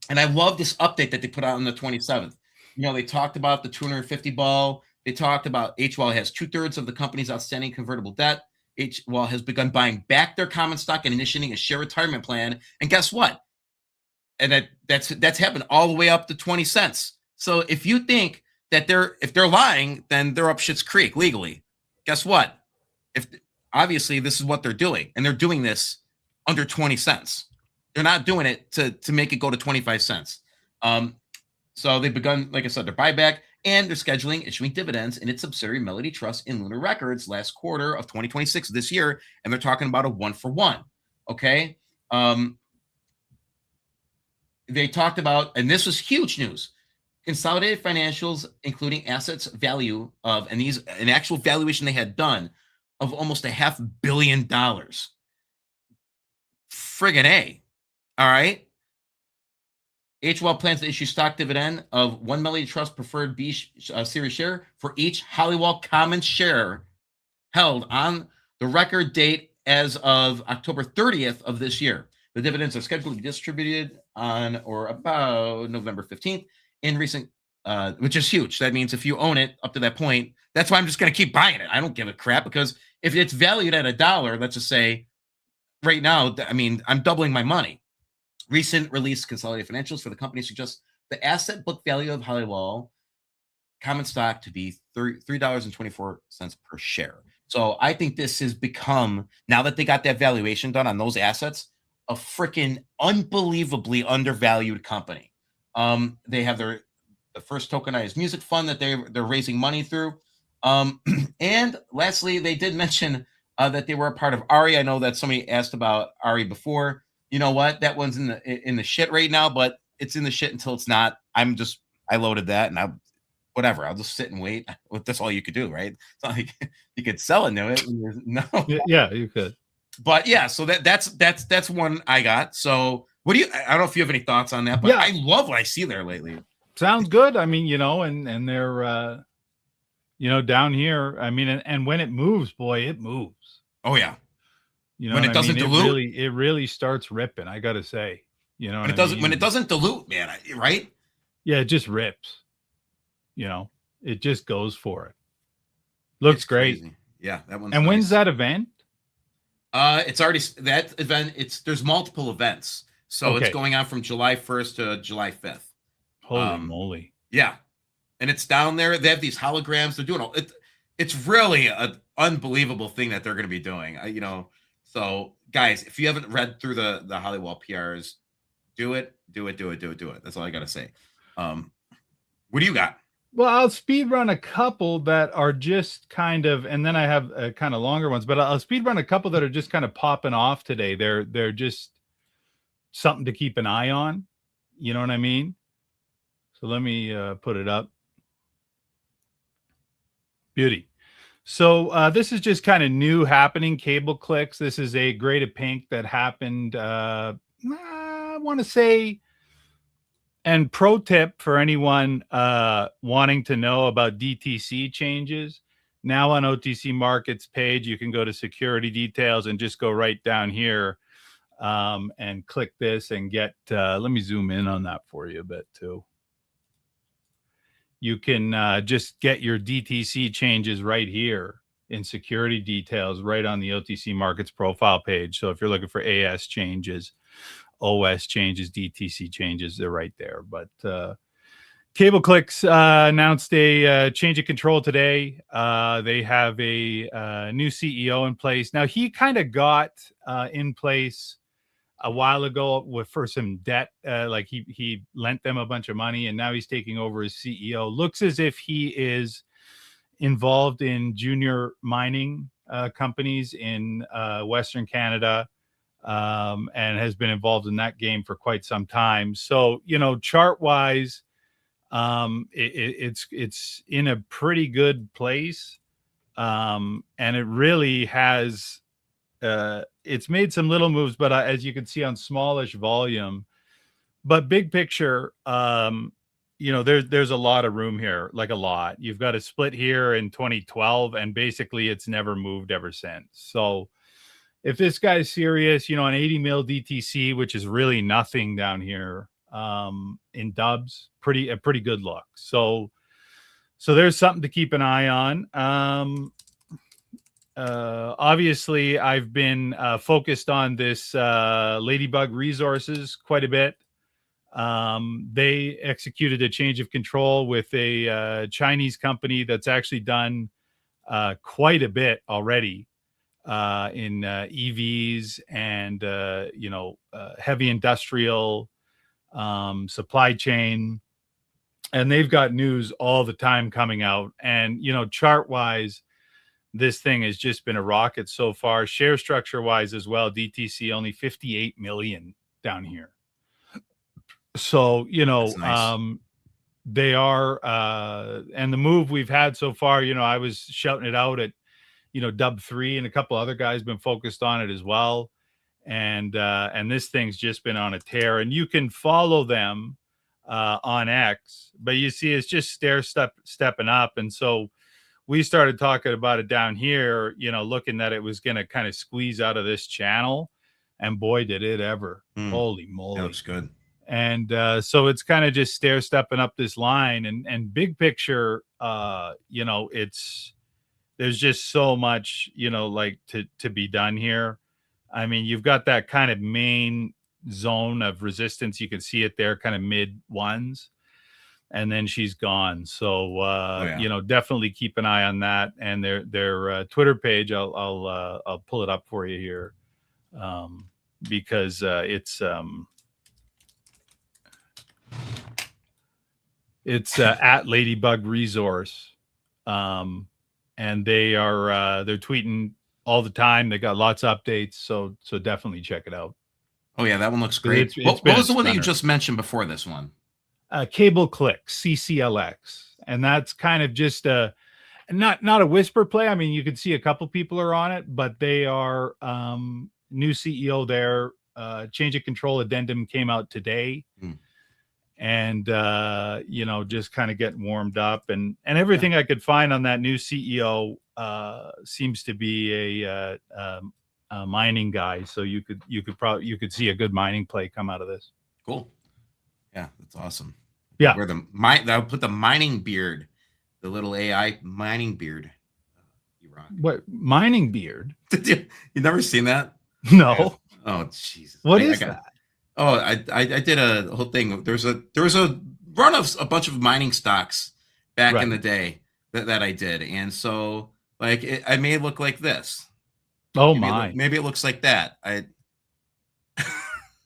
And I love this update that they put out on the 27th. They talked about the 250 ball. They talked about HWAL has 2/3 of the company's outstanding convertible debt. HWAL has begun buying back their common stock and initiating a share retirement plan. And guess what? And that's happened all the way up to 20 cents. So if you think that if they're lying, then they're up Schitt's Creek legally. Guess what? Obviously this is what they're doing, and they're doing this under 20 cents. They're not doing it to make it go to 25 cents. So they've begun, like I said, their buyback, and they're scheduling issuing dividends in its subsidiary Melody Trust in Lunar Records last quarter of 2026 this year, and they're talking about a 1-for-1. Okay. They talked about, and this was huge news, consolidated financials, including assets value of, and an actual valuation they had done of almost $500 million. Friggin' A. All right. HWAL plans to issue stock dividend of 1 Melody Trust preferred B series share for each Hollywall common share held on The record date as of October 30th of this year. The dividends are scheduled to be distributed on or about November 15th in recent, which is huge. That means if you own it up to that point, that's why I'm just going to keep buying it. I don't give a crap, because if it's valued at $1, let's just say right now, I mean, I'm doubling my money. Recent released consolidated financials for the company suggest the asset book value of Honeywell common stock to be $3.24 per share. So I think this has become, now that they got that valuation done on those assets, a freaking unbelievably undervalued company. They have the first tokenized music fund that they're raising money through. And lastly, they did mention that they were a part of Ari. I know that somebody asked about Ari before. You know what? That one's in the shit right now, but it's in the shit until it's not. I loaded that, and whatever. I'll just sit and wait. That's all you could do, right? It's not like you could sell into it. No. Yeah, you could. But yeah, so that's one I got. So what do you? I don't know if you have any thoughts on that, but yeah. I love what I see there lately. Sounds good. I mean, and they're down here. I mean, and when it moves, boy, it moves. Oh yeah. When it doesn't dilute, it really starts ripping. I got to say, when it doesn't dilute, man, right? Yeah, it just rips. It just goes for it. Looks great. Crazy. Yeah, that one's And nice. When's that event? It's already that event. There's multiple events, so It's going on from July 1st to July 5th. Holy moly! Yeah, and it's down there. They have these holograms. They're doing it. It's really an unbelievable thing that they're going to be doing. So guys, if you haven't read through the Hollywell PRs, do it. That's all I got to say. What do you got? Well, I'll speed run a couple that are just kind of, and then I have kind of longer ones, but I'll speed run a couple that are just kind of popping off today. They're just something to keep an eye on. You know what I mean? So let me put it up. Beauty. So this is just kind of new happening cable clicks. This is a grade of pink that happened, I want to say. And pro tip for anyone wanting to know about DTC changes, now on OTC Markets page, you can go to security details and just go right down here and click this and get, let me zoom in on that for you a bit too. You can just get your DTC changes right here in security details right on the OTC Markets profile page. So if you're looking for AS changes, OS changes, DTC changes, they're right there. But Cable Clicks announced a change of control today. They have a new CEO in place. Now, he kind of got in place a while ago for some debt. Like he lent them a bunch of money, and now he's taking over as CEO. Looks as if he is involved in junior mining companies in Western Canada. And has been involved in that game for quite some time. So, chart wise, it's in a pretty good place. And it really has, it's made some little moves, but as you can see on smallish volume, but big picture, there's a lot of room here, like a lot. You've got a split here in 2012, and basically it's never moved ever since. So, if this guy's serious, an 80 mil DTC, which is really nothing down here in dubs, a pretty good look. So there's something to keep an eye on. Obviously, I've been focused on this Ladybug Resources quite a bit. They executed a change of control with a Chinese company that's actually done quite a bit already. In EVs and heavy industrial supply chain, and they've got news all the time coming out. And chart wise, this thing has just been a rocket so far. Share structure wise as well, DTC only 58 million down here. So nice. They are and the move we've had so far, I was shouting it out at Dub 3, and a couple other guys been focused on it as well. And this thing's just been on a tear, and you can follow them on X, but you see it's just stepping up. And so we started talking about it down here, you know, looking that it was going to kind of squeeze out of this channel, and boy, did it ever. Holy moly. That looks good. And so it's kind of just stair stepping up this line, and big picture, you know, there's just so much, you know, like to be done here. I mean, you've got that kind of main zone of resistance. You can see it there, kind of mid ones, and then she's gone. So, you know, definitely keep an eye on that. And their Twitter page, I'll pull it up for you here, because it's at Ladybug Resource, and they're tweeting all the time. They got lots of updates, so definitely check it out. Oh yeah, that one looks great. What was the one that you just mentioned before this one? Cable Click, CCLX, and that's kind of just not a whisper play. I mean, you can see a couple people are on it, but they are new CEO there. Change of control addendum came out today. And you know, just kind of getting warmed up, and everything I could find on that new CEO seems to be a mining guy. So you could see a good mining play come out of this. Cool. Yeah, that's awesome. Yeah. Where I'll put the mining beard, the little AI mining beard. You rock. What mining beard? You never seen that? No. Yeah. Oh Jesus. What is that? Oh, I did a whole thing. There was a run of a bunch of mining stocks back in the day that I did, and so like I made it look like this. Oh maybe it looks like that.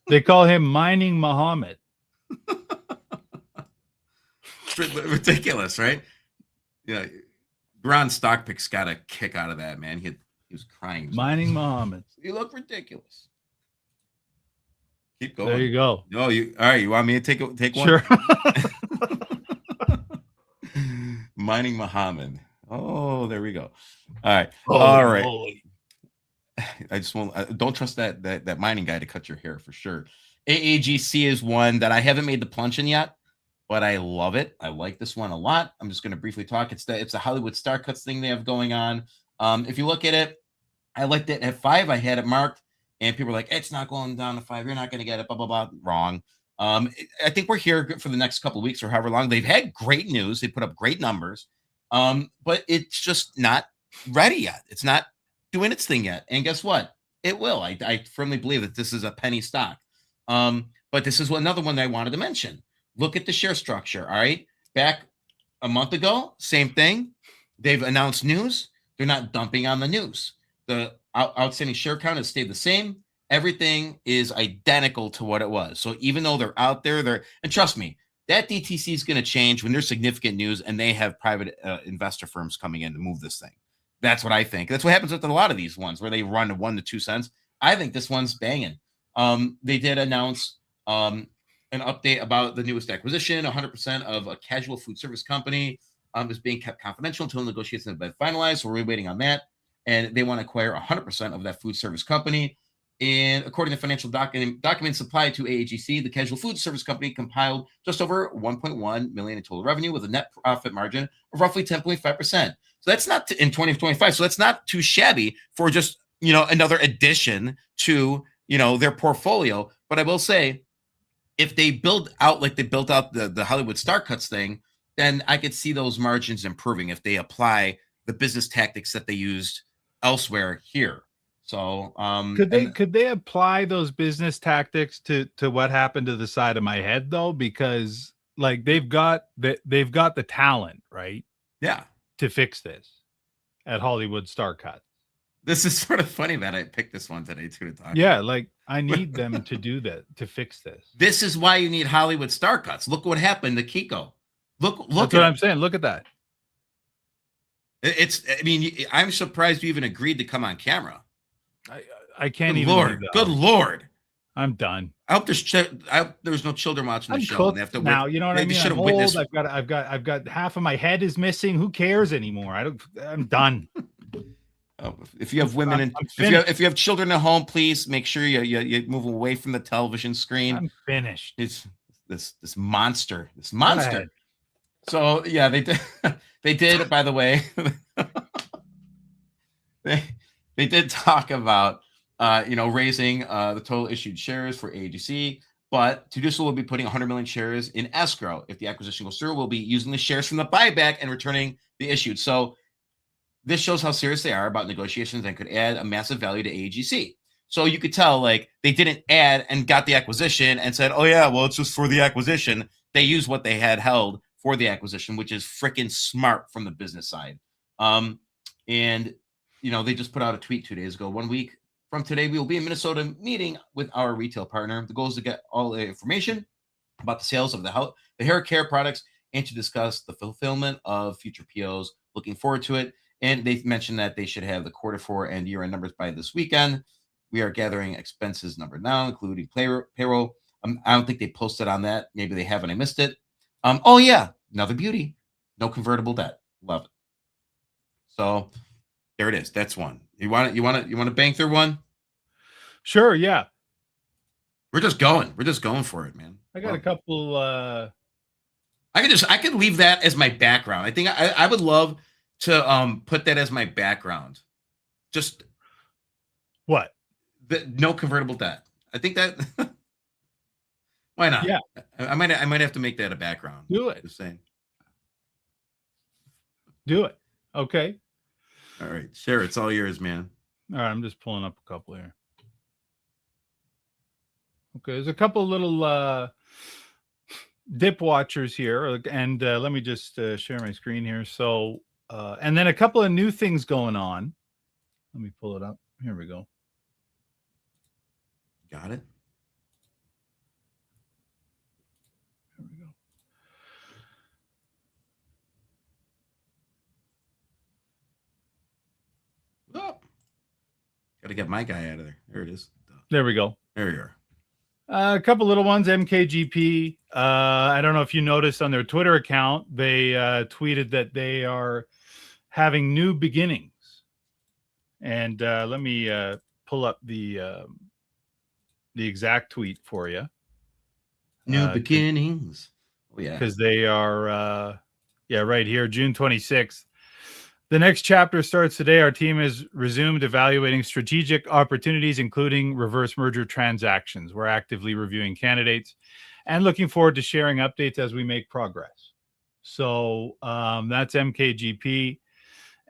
They call him Mining Muhammad. Ridiculous, right? Yeah, Grand Stock Picks got a kick out of that, man. He was crying. Mining Muhammad. You look ridiculous. Keep going. There you go. No, all right. You want me to take one? Sure. Mining Muhammad. Oh, there we go. All right. Holy. I just don't trust that mining guy to cut your hair for sure. AAGC is one that I haven't made the plunge in yet, but I love it. I like this one a lot. I'm just going to briefly talk. It's a Hollywood Star Cuts thing they have going on. If you look at it, I liked it at 5. I had it marked. And people were like, it's not going down to 5. You're not going to get it, blah, blah, blah. Wrong. I think we're here for the next couple of weeks or however long. They've had great news. They put up great numbers. But it's just not ready yet. It's not doing its thing yet. And guess what? It will. I firmly believe that this is a penny stock. But this is another one that I wanted to mention. Look at the share structure. All right. Back a month ago, same thing. They've announced news. They're not dumping on the news. The outstanding share count has stayed the same. Everything is identical to what it was. So even though they're out there, and trust me, that DTC is going to change when there's significant news and they have private investor firms coming in to move this thing. That's what I think. That's what happens with a lot of these ones where they run to 1 to 2 cents. I think this one's banging. They did announce an update about the newest acquisition. 100% of a casual food service company is being kept confidential until negotiations have been finalized. So we're waiting on that. And they want to acquire 100% of that food service company. And according to financial documents supplied to AAGC, the casual food service company compiled just over $1.1 million in total revenue with a net profit margin of roughly 10.5%. So that's not in 2025. So that's not too shabby for just, another addition to, their portfolio. But I will say, if they build out like they built out the Hollywood Star Cuts thing, then I could see those margins improving if they apply the business tactics that they used elsewhere here. So could they apply those business tactics to what happened to the side of my head though? Because like they've got the talent, right? Yeah, to fix this at Hollywood Star Cuts. This is sort of funny that I picked this one today too to talk. Yeah, like I need them to do that to fix this. This is why you need Hollywood Star Cuts. Look what happened to Kiko. Look. That's what I'm saying. Look at that. I'm surprised you even agreed to come on camera. I can't Good even. Lord. Good Lord. I'm done. I hope there's no children watching the show. And they have to now, you know what I mean? I'm old. I've got half of my head is missing. Who cares anymore? I'm done. If you have women and if you have children at home, please make sure you move away from the television screen. I'm finished. It's this monster. So yeah, they did. They did. By the way, they did talk about raising the total issued shares for AGC, but to do so, will be putting 100 million shares in escrow. If the acquisition goes through, we'll be using the shares from the buyback and returning the issued. So this shows how serious they are about negotiations and could add a massive value to AGC. So you could tell, like, they didn't add and got the acquisition and said, oh yeah, well, it's just for the acquisition. They used what they had held for the acquisition, which is freaking smart from the business side. And they just put out a tweet 2 days ago. 1 week from today, we will be in Minnesota meeting with our retail partner. The goal is to get all the information about the sales of the hair care products and to discuss the fulfillment of future POs. Looking forward to it. And they mentioned that they should have the quarter 4 and year-end numbers by this weekend. We are gathering expenses number now, including payroll. I don't think they posted on that. Maybe they haven't. I missed it. Oh yeah, another beauty. No convertible debt. Love it. So there it is. That's one. You want to bang through one? Sure. Yeah. We're just going for it, man. I got a couple. I could leave that as my background. I think I would love to put that as my background. Just what? No convertible debt. I think that why not? Yeah. I might have to make that a background. Do it. Just saying. Do it. Okay. All right. Share. It's all yours, man. All right. I'm just pulling up a couple here. Okay. There's a couple little dip watchers here. And let me just share my screen here. So, and then a couple of new things going on. Let me pull it up. Here we go. Got it. Here we go. Oh. Got to get my guy out of there. There it is. There we go. There you are. A couple little ones. MKGP. I don't know if you noticed on their Twitter account, they tweeted that they are having new beginnings. And let me pull up the exact tweet for you. New beginnings. Oh yeah. Because they are right here, June 26th. The next chapter starts today. Our team has resumed evaluating strategic opportunities, including reverse merger transactions. We're actively reviewing candidates and looking forward to sharing updates as we make progress. So that's MKGP.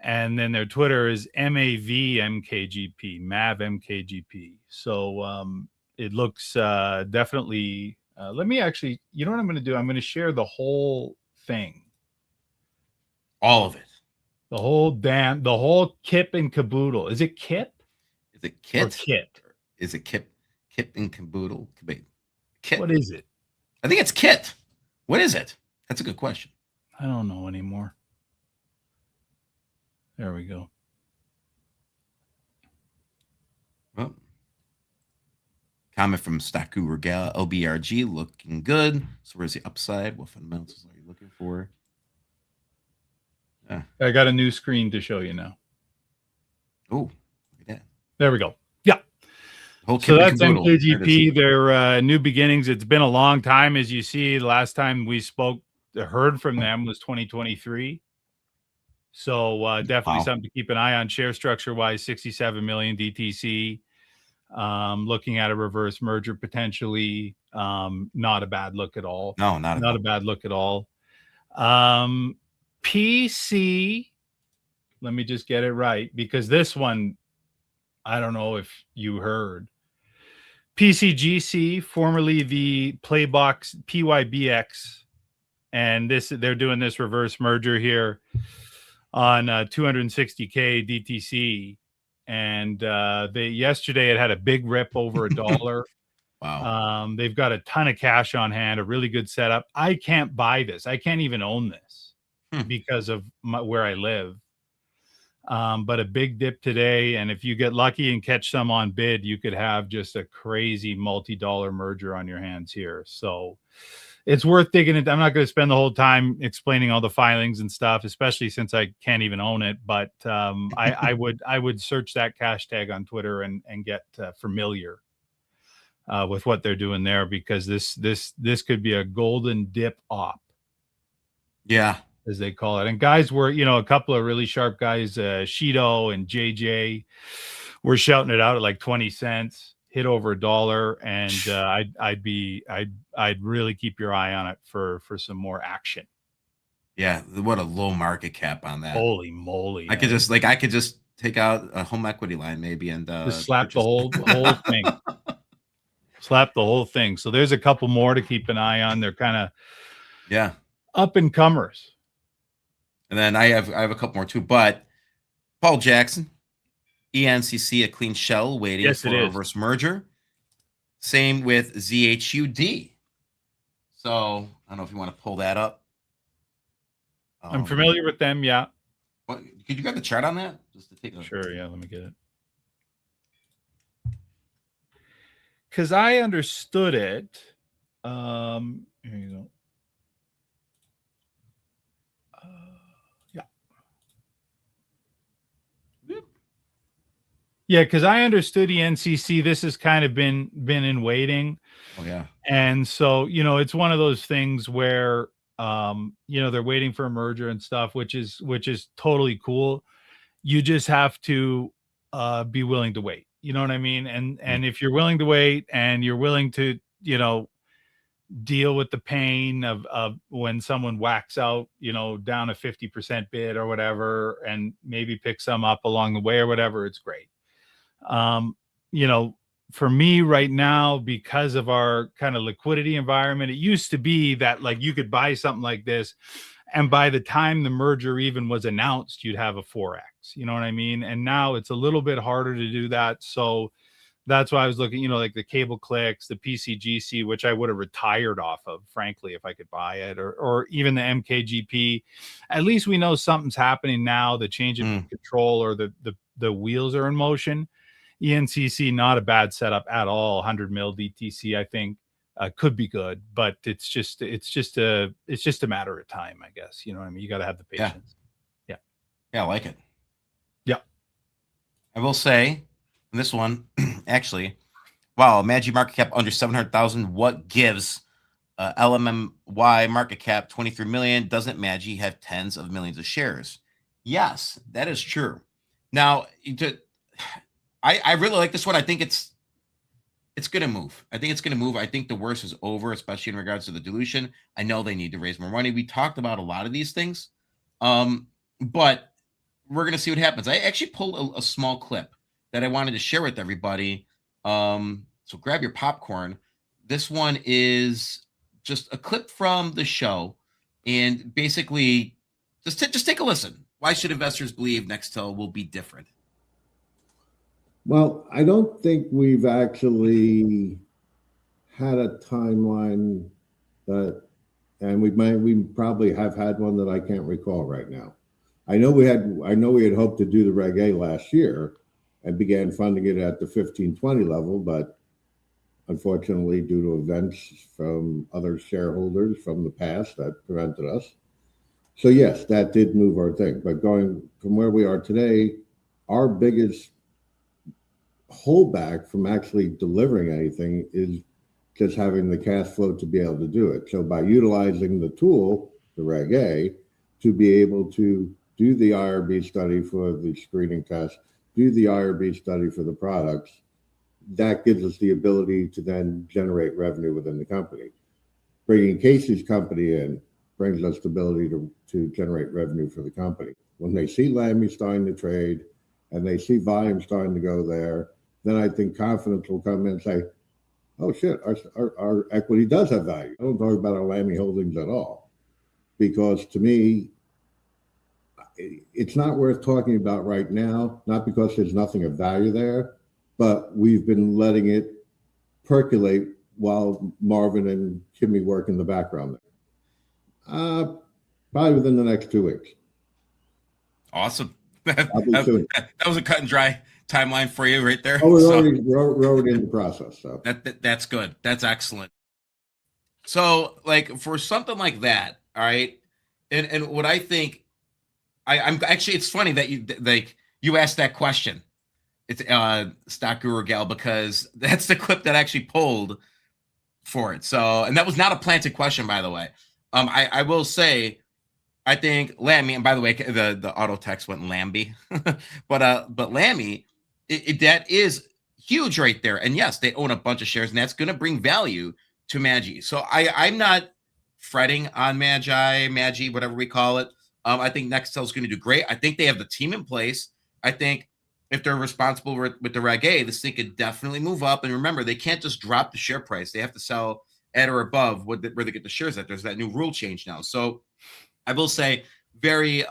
And then their Twitter is MAVMKGP, MAVMKGP. So it looks definitely, let me actually, you know what I'm going to do? I'm going to share the whole thing. All of it. The whole kip and caboodle. Is it kip? Is it kit? Or kit? Is it kip and caboodle? Kit. What is it? I think it's kit. What is it? That's a good question. I don't know anymore. There we go. Well, comment from Staku Regala LBRG looking good. So where's the upside? What fundamentals are you looking for? I got a new screen to show you now. Oh, look at that. There we go. Yeah. So that's MKGP, their new beginnings. It's been a long time. As you see, the last time we heard from them was 2023. So definitely something to keep an eye on. Share structure wise, 67 million DTC. Looking at a reverse merger potentially. Not a bad look at all. No, not a bad look at all. PC, let me just get it right, because this one, I don't know if you heard. PCGC, formerly the Playbox PYBX, and they're doing this reverse merger here on 260K DTC, and yesterday it had a big rip over $1. Wow. They've got a ton of cash on hand, a really good setup. I can't buy this. I can't even own this because of where I live. But a big dip today, and if you get lucky and catch some on bid, you could have just a crazy multi-dollar merger on your hands here. So it's worth digging into. I'm not going to spend the whole time explaining all the filings and stuff, especially since I can't even own it. But I would search that cash tag on Twitter and get familiar with what they're doing there, because this could be a golden dip op. Yeah. As they call it. And guys were, a couple of really sharp guys, Shido and JJ, were shouting it out at like 20 cents, hit over $1. And I'd really keep your eye on it for some more action. Yeah. What a low market cap on that. Holy moly. I could just take out a home equity line maybe and just slap the whole thing. Slap the whole thing. So there's a couple more to keep an eye on. They're kind of up and comers. And then I have a couple more too, but Paul Jackson, ENCC, a clean shell waiting for a reverse merger. Same with ZHUD. So I don't know if you want to pull that up. I'm familiar with them. Yeah. Could you grab the chart on that? Just to take a Sure. Yeah. Let me get it. Because I understood it. Here you go. Yeah, because I understood the NCC. This has kind of been in waiting. Oh yeah. And so, it's one of those things where they're waiting for a merger and stuff, which is totally cool. You just have to be willing to wait. You know what I mean? And if you're willing to wait and you're willing to, deal with the pain of when someone whacks out, down a 50% bid or whatever, and maybe pick some up along the way or whatever, it's great. For me right now, because of our kind of liquidity environment, it used to be that like you could buy something like this, and by the time the merger even was announced, you'd have a 4x, you know what I mean? And now it's a little bit harder to do that. So that's why I was looking, like the cable clicks, the PCGC, which I would have retired off of, frankly, if I could buy it, or even the MKGP. At least we know something's happening now. The change in control or the wheels are in motion. ENCC, not a bad setup at all. 100 mil DTC, I think, could be good, but it's just a matter of time, I guess. You know what I mean? You got to have the patience. Yeah, I like it. Yeah, I will say this one actually. Wow, Magi market cap under 700,000. What gives LMMY market cap 23 million? Doesn't Magi have tens of millions of shares? Yes, that is true. Now, I really like this one. I think it's going to move. I think the worst is over, especially in regards to the dilution. I know they need to raise more money. We talked about a lot of these things, but we're going to see what happens. I actually pulled a small clip that I wanted to share with everybody. So grab your popcorn. This one is just a clip from the show, and basically just take a listen. Why should investors believe Nextel will be different? Well, I don't think we've actually had a timeline and we probably have had one that I can't recall right now. I know we had hoped to do the Reg A last year and began funding it at the 1520 level, but unfortunately, due to events from other shareholders from the past, that prevented us. So yes, that did move our thing. But going from where we are today, our biggest holdback from actually delivering anything is just having the cash flow to be able to do it. So by utilizing the tool, the Reg A, to be able to do the IRB study for the screening test, do the IRB study for the products, that gives us the ability to then generate revenue within the company. Bringing Casey's company in brings us the ability to generate revenue for the company. When they see Lammy starting to trade and they see volume starting to go there, then I think confidence will come in and say, oh shit, our equity does have value. I don't talk about our Lammy holdings at all, because to me, it's not worth talking about right now, not because there's nothing of value there, but we've been letting it percolate while Marvin and Kimmy work in the background. Probably within the next 2 weeks. Awesome. That was a cut and dry timeline for you right there. Oh, we're already in the process. So that's good. That's excellent. So like for something like that, all right. And what I think, I'm actually, it's funny that you asked that question. It's Stock Guru Gal, because that's the clip that actually pulled for it. So, and that was not a planted question, by the way. I will say I think Lammy, and by the way, the auto text went Lambie, but Lammy, that is huge right there. And yes, they own a bunch of shares, and that's going to bring value to Magi. So I'm not fretting on Magi, whatever we call it. I think Nextel is going to do great. I think they have the team in place. I think if they're responsible with the Reg A, this thing could definitely move up. And remember, they can't just drop the share price. They have to sell at or above where they get the shares at. There's that new rule change now. So I will say very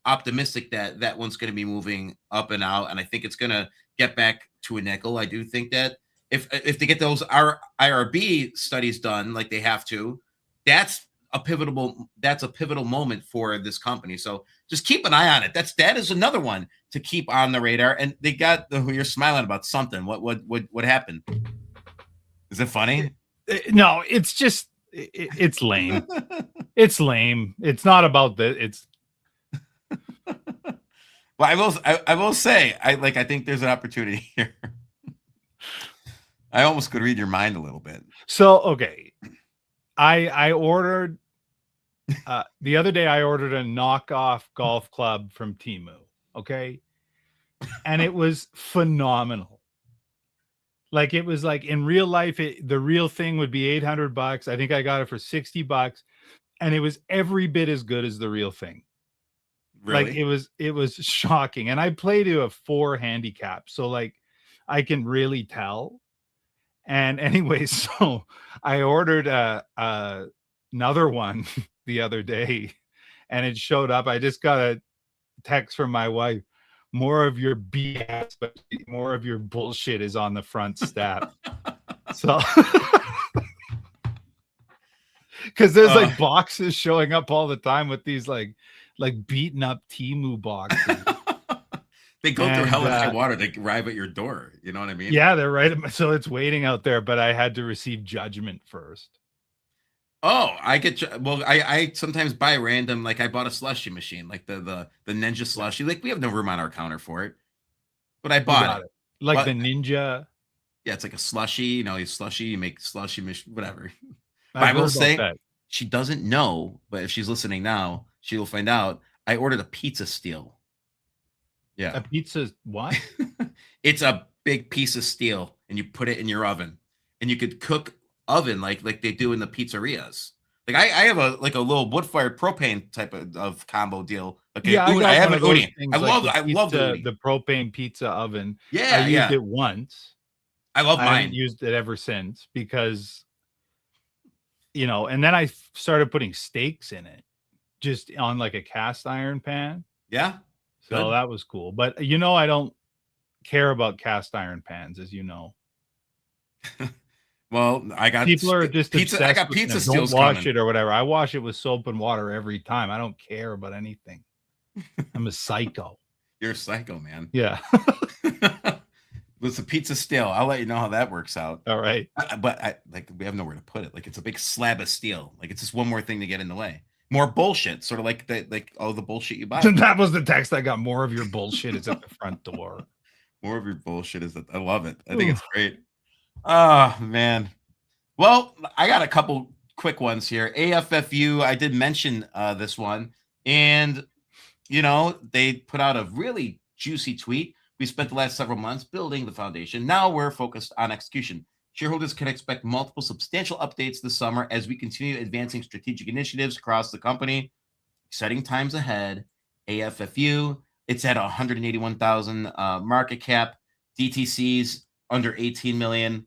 optimistic that one's going to be moving up and out. And I think it's going to get back to a nickel. I do think that if they get those IRB studies done like they have to, that's a pivotal moment for this company. So just keep an eye on it. That is another one to keep on the radar. And they got you're smiling about something. What happened? Is it funny? No, it's just it's lame. It's lame. It's not about the it's well, I will say I think there's an opportunity here. I almost could read your mind a little bit. So okay. I ordered the other day I ordered a knockoff golf club from Temu, okay? And it was phenomenal. Like it was like in real life the real thing would be $800. I think I got it for $60 and it was every bit as good as the real thing. Really? Like it was shocking. And I played to a 4 handicap, so like I can really tell. And anyway, so I ordered another one the other day and it showed up. I just got a text from my wife. More of your BS, but more of your bullshit is on the front step. So because there's like boxes showing up all the time with these like beaten up Temu boxes. They go through hell and high water. They arrive at your door. You know what I mean? Yeah, they're right. So it's waiting out there, but I had to receive judgment first. Oh, I sometimes buy random, like I bought a slushy machine, like the Ninja slushy. Like we have no room on our counter for it, but I bought it. Like the Ninja. Yeah, it's like a slushy, you make slushy machine, whatever. But I will say she doesn't know, but if she's listening now, she will find out. I ordered a pizza steel. Yeah. A pizza what? It's a big piece of steel and you put it in your oven and you could cook oven like they do in the pizzerias. Like I have a little wood-fired propane type of combo deal. Okay. Yeah, I have an Uni. I love the propane pizza oven. Yeah. I used it once. I love mine. I haven't used it ever since because and then I started putting steaks in it just on like a cast iron pan. Yeah. So that was cool. But I don't care about cast iron pans, as you know. Well, I got people are just pizza. I got pizza steels. Don't wash it or whatever. I wash it with soap and water every time. I don't care about anything. I'm a psycho. You're a psycho, man. Yeah. With the pizza steel, I'll let you know how that works out. All right. But we have nowhere to put it. Like it's a big slab of steel. Like it's just one more thing to get in the way. More bullshit, sort of like all the bullshit you buy. That was the text I got. More of your bullshit is at the front door. More of your bullshit is I love it. I think it's great. Oh man. Well, I got a couple quick ones here. AFFU, I did mention this one, and they put out a really juicy tweet. We spent the last several months building the foundation. Now we're focused on execution. Shareholders can expect multiple substantial updates this summer as we continue advancing strategic initiatives across the company. Exciting times ahead. AFFU, it's at 181,000 market cap. DTC's under 18 million,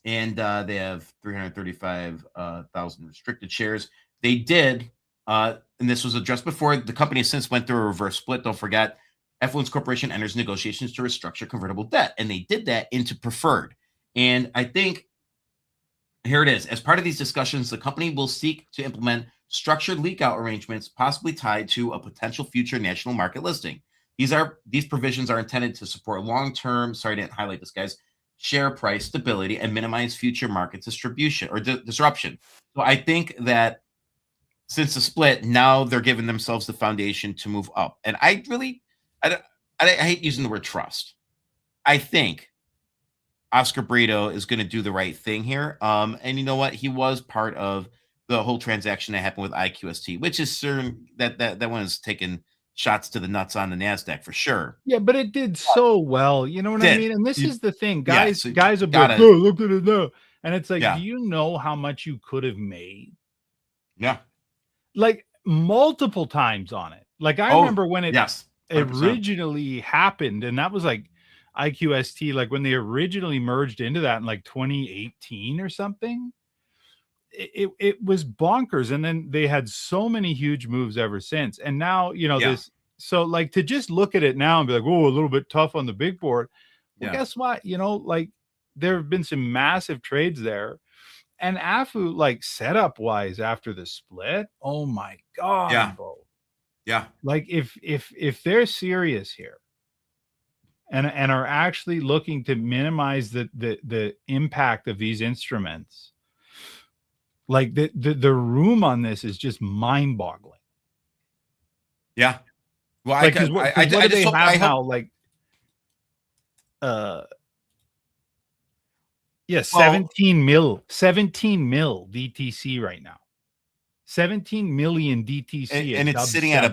and they have 335,000 restricted shares. They did, and this was addressed before, the company has since went through a reverse split. Don't forget, Effluence Corporation enters negotiations to restructure convertible debt, and they did that into preferred. And I think here it is. As part of these discussions, the company will seek to implement structured leak-out arrangements, possibly tied to a potential future national market listing. These provisions are intended to support long-term, sorry, I didn't highlight this, guys, share price stability and minimize future market distribution or disruption. So I think that since the split, now they're giving themselves the foundation to move up. And I hate using the word trust. I think Oscar Brito is going to do the right thing here. And you know what? He was part of the whole transaction that happened with IQST, which is certain that one is taking shots to the nuts on the NASDAQ for sure. Yeah, but it did so well. You know what I mean? And this is the thing, guys. So guys will be like, "Oh, look at it now," and it's like, do you know how much you could have made? Yeah, like multiple times on it. Like I remember when it originally happened, and that was like IQST, like when they originally merged into that in like 2018 or something. It was bonkers, and then they had so many huge moves ever since. And now, you know, this, so like to just look at it now and be like, oh, a little bit tough on the big board. Well, guess what? You know, like there have been some massive trades there. And AFU, like setup wise after the split, oh my God, bro. Yeah. Like if they're serious here and are actually looking to minimize the impact of these instruments, like the room on this is just mind-boggling. Yeah. Well, like, I just hope now, like 17 mil DTC right now. 17 million DTC, and it's sitting at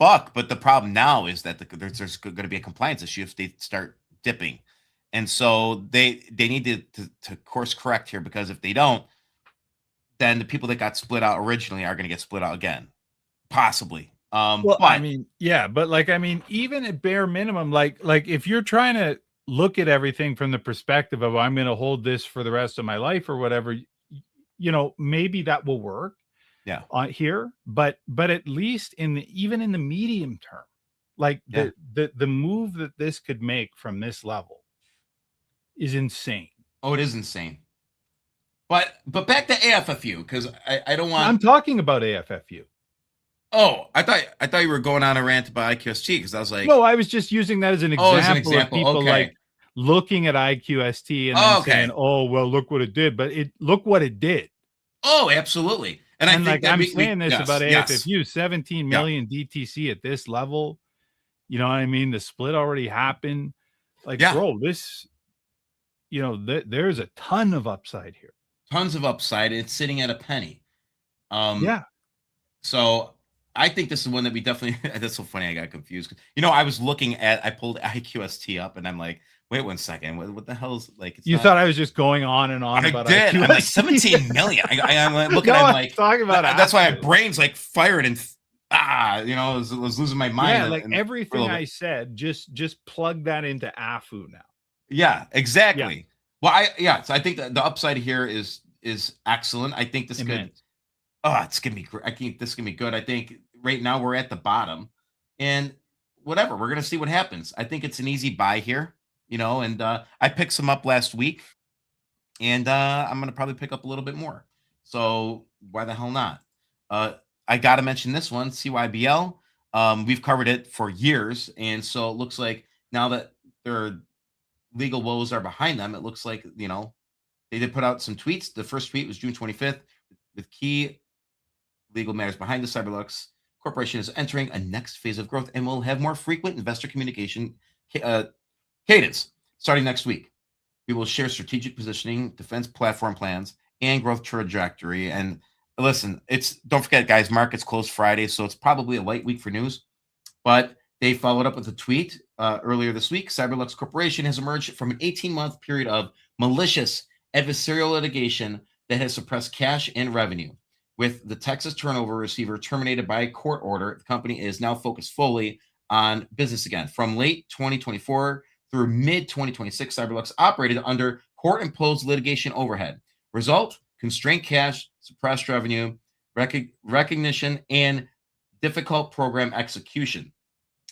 $1. But the problem now is that there's going to be a compliance issue if they start dipping, and so they need to course correct here, because if they don't, then the people that got split out originally are going to get split out again, possibly. Well, but, I mean, yeah, but like, I mean, even at bare minimum, like if you're trying to look at everything from the perspective of I'm going to hold this for the rest of my life or whatever, you know, maybe that will work. Yeah. Here, but at least even in the medium term, like the move that this could make from this level is insane. Oh, it is insane. But back to AFFU, because I don't want. I'm talking about AFFU. Oh, I thought you were going on a rant about IQST, because I was like, no, I was just using that as an example, of people like looking at IQST and then saying, "Oh, well, look what it did," but look what it did. Oh, absolutely. And I think I'm saying this about AFFU, 17 million DTC at this level. You know what I mean? The split already happened. Like, bro, this, you know, there's a ton of upside here. Tons of upside. It's sitting at $0.01. So I think this is one that we definitely. That's so funny. I got confused. You know, I pulled IQST up, and I'm like, wait 1 second. What the hell's like? You thought I was just going on and on about IQST. I'm like 17 million. I'm looking. I'm like talking about. That's why my brain's like fired and you know, I was losing my mind. Yeah, like everything I said, just plug that into AFU now. Yeah, exactly. Yeah. Well, so I think that the upside here is excellent. I think this could. Oh, it's gonna be great. I think this is gonna be good. I think right now we're at the bottom, and whatever, we're gonna see what happens. I think it's an easy buy here, you know. And I picked some up last week, and I'm gonna probably pick up a little bit more. So why the hell not? I gotta mention this one, CYBL. We've covered it for years, and so it looks like now that their legal woes are behind them, it looks like, you know, they did put out some tweets. The first tweet was June 25th with key legal matters behind the Cyberlux Corporation is entering a next phase of growth and will have more frequent investor communication cadence starting next week. We will share strategic positioning, defense platform plans, and growth trajectory. And listen, don't forget, guys, markets closed Friday, so it's probably a light week for news. But they followed up with a tweet earlier this week. Cyberlux Corporation has emerged from an 18-month period of malicious adversarial litigation that has suppressed cash and revenue. With the Texas turnover receiver terminated by a court order, the company is now focused fully on business again. From late 2024 through mid-2026, Cyberlux operated under court-imposed litigation overhead. Result, constrained cash, suppressed revenue, recognition, and difficult program execution.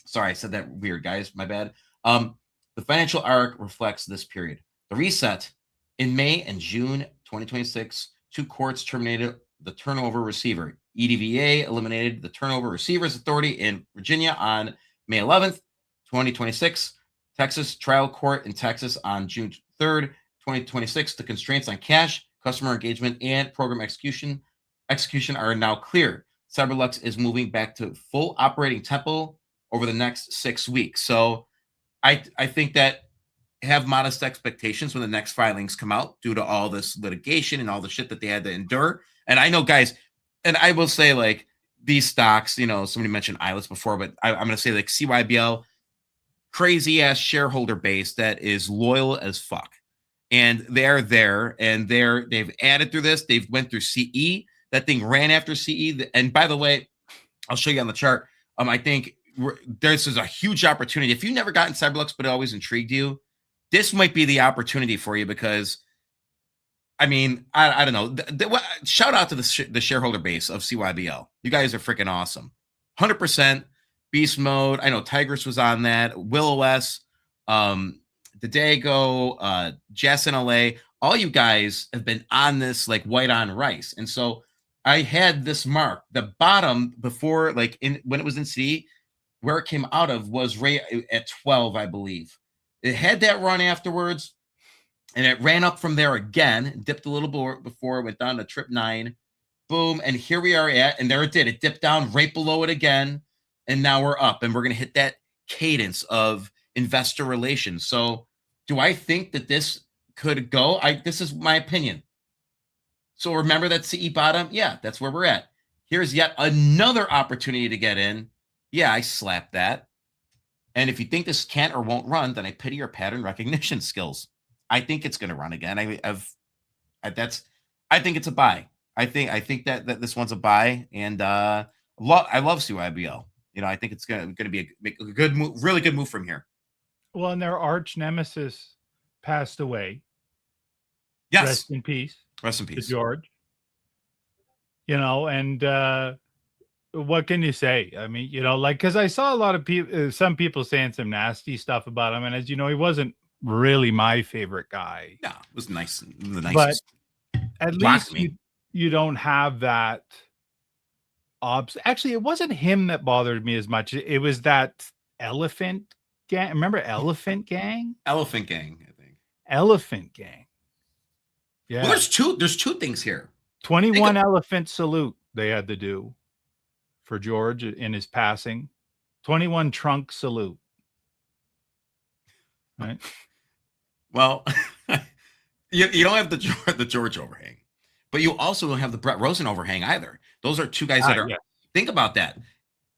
Sorry, I said that weird, guys. My bad. The financial arc reflects this period. The reset in May and June 2026, 2 courts terminated the turnover receiver. EDVA eliminated the turnover receivers authority in Virginia on May 11th, 2026. Texas trial court in Texas on June 3rd, 2026. The constraints on cash, customer engagement, and program execution are now clear. Cyberlux is moving back to full operating tempo over the next 6 weeks. So I think that have modest expectations when the next filings come out due to all this litigation and all the shit that they had to endure. And I know, guys, and I will say, like, these stocks, you know, somebody mentioned ILS before, but I'm going to say, like, CYBL, crazy ass shareholder base that is loyal as fuck. And they're there, and they've added through this. They've went through CE. That thing ran after CE. And by the way, I'll show you on the chart. I think this is a huge opportunity. If you never got in Cyberlux, but it always intrigued you, this might be the opportunity for you, because I mean, I don't know. Shout out to the shareholder base of CYBL. You guys are freaking awesome. 100% beast mode. I know Tigris was on that. Will OS, the Dago, Jess in LA. All you guys have been on this like white on rice. And so I had this mark. The bottom before, like when it was in C, where it came out of was right at 12, I believe. It had that run afterwards. And it ran up from there again, dipped a little bit before it went down to trip 9. Boom. And here we are at, and there it did. It dipped down right below it again. And now we're up, and we're going to hit that cadence of investor relations. So do I think that this could go? This is my opinion. So remember that CE bottom? Yeah, that's where we're at. Here's yet another opportunity to get in. Yeah, I slapped that. And if you think this can't or won't run, then I pity your pattern recognition skills. I think it's going to run again. I think it's a buy. I think that this one's a buy, and I love CYBL. You know, I think it's going to be a good move, really good move from here. Well, and their arch nemesis passed away. Yes, rest in peace. Rest in peace, George. You know, and what can you say? I mean, you know, like, because I saw a lot of people, some people saying some nasty stuff about him, and as you know, he wasn't really my favorite guy. No, it was nice. The nicest. But at least you don't have that. Actually, it wasn't him that bothered me as much. It was that Elephant Gang. Remember Elephant Gang? Elephant Gang, I think. Elephant Gang. Yeah. Well, there's two things here. 21 elephant salute they had to do for George in his passing. 21 trunk salute. Right. Well, you don't have the George overhang, but you also don't have the Brett Rosen overhang either. Those are two guys that are. Yeah. Think about that.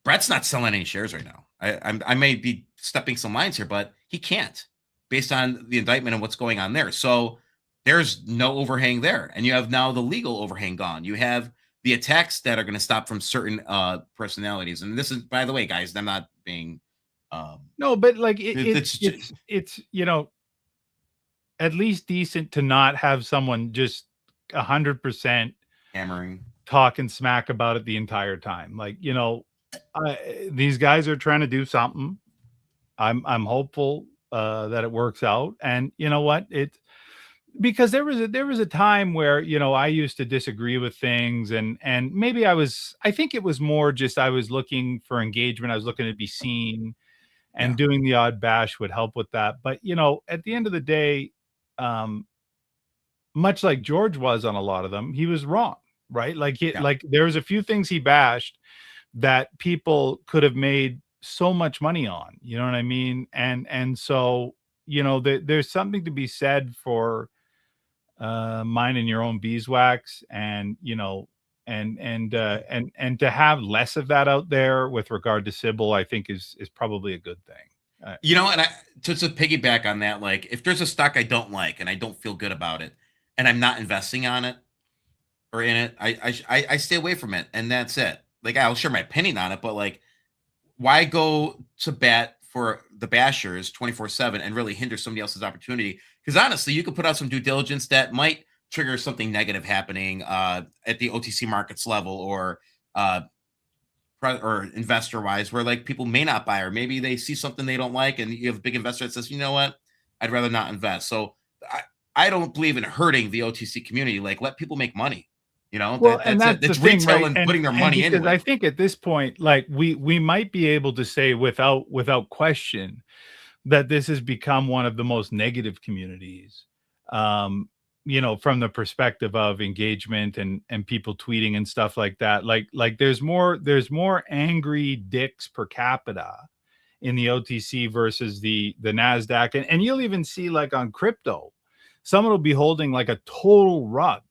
Brett's not selling any shares right now. I may be stepping some lines here, but he can't, based on the indictment and what's going on there. So there's no overhang there, and you have now the legal overhang gone. You have the attacks that are going to stop from certain personalities, and this is, by the way, guys, I'm not being. No, but like it's you know, at least decent to not have someone just 100% hammering, talking smack about it the entire time. Like, you know, these guys are trying to do something. I'm hopeful that it works out. And you know what? Because there was a time where, you know, I used to disagree with things, and maybe I think it was more just I was looking for engagement. I was looking to be seen. And doing the odd bash would help with that. But, you know, at the end of the day, much like George was on a lot of them, he was wrong, right? Like, like there was a few things he bashed that people could have made so much money on, you know what I mean? And so, you know, there's something to be said for minding your own beeswax, and, you know, and to have less of that out there with regard to Sybil, I think is probably a good thing. You know, and to piggyback on that, like, if there's a stock I don't like and I don't feel good about it, and I'm not investing on it or in it, I stay away from it, and that's it. Like, I'll share my opinion on it, but like, why go to bat for the bashers 24/7 and really hinder somebody else's opportunity? Because honestly, you could put out some due diligence that might trigger something negative happening at the OTC markets level, or investor wise, where like people may not buy, or maybe they see something they don't like, and you have a big investor that says, you know what, I'd rather not invest. So I don't believe in hurting the OTC community. Like, let people make money. You know, well, that's it's the retail, thing, right? And putting their money in. Because I think at this point, like we might be able to say without question that this has become one of the most negative communities. You know, from the perspective of engagement and people tweeting and stuff like that. Like there's more angry dicks per capita in the OTC versus the NASDAQ. And you'll even see, like, on crypto, someone will be holding like a total rug.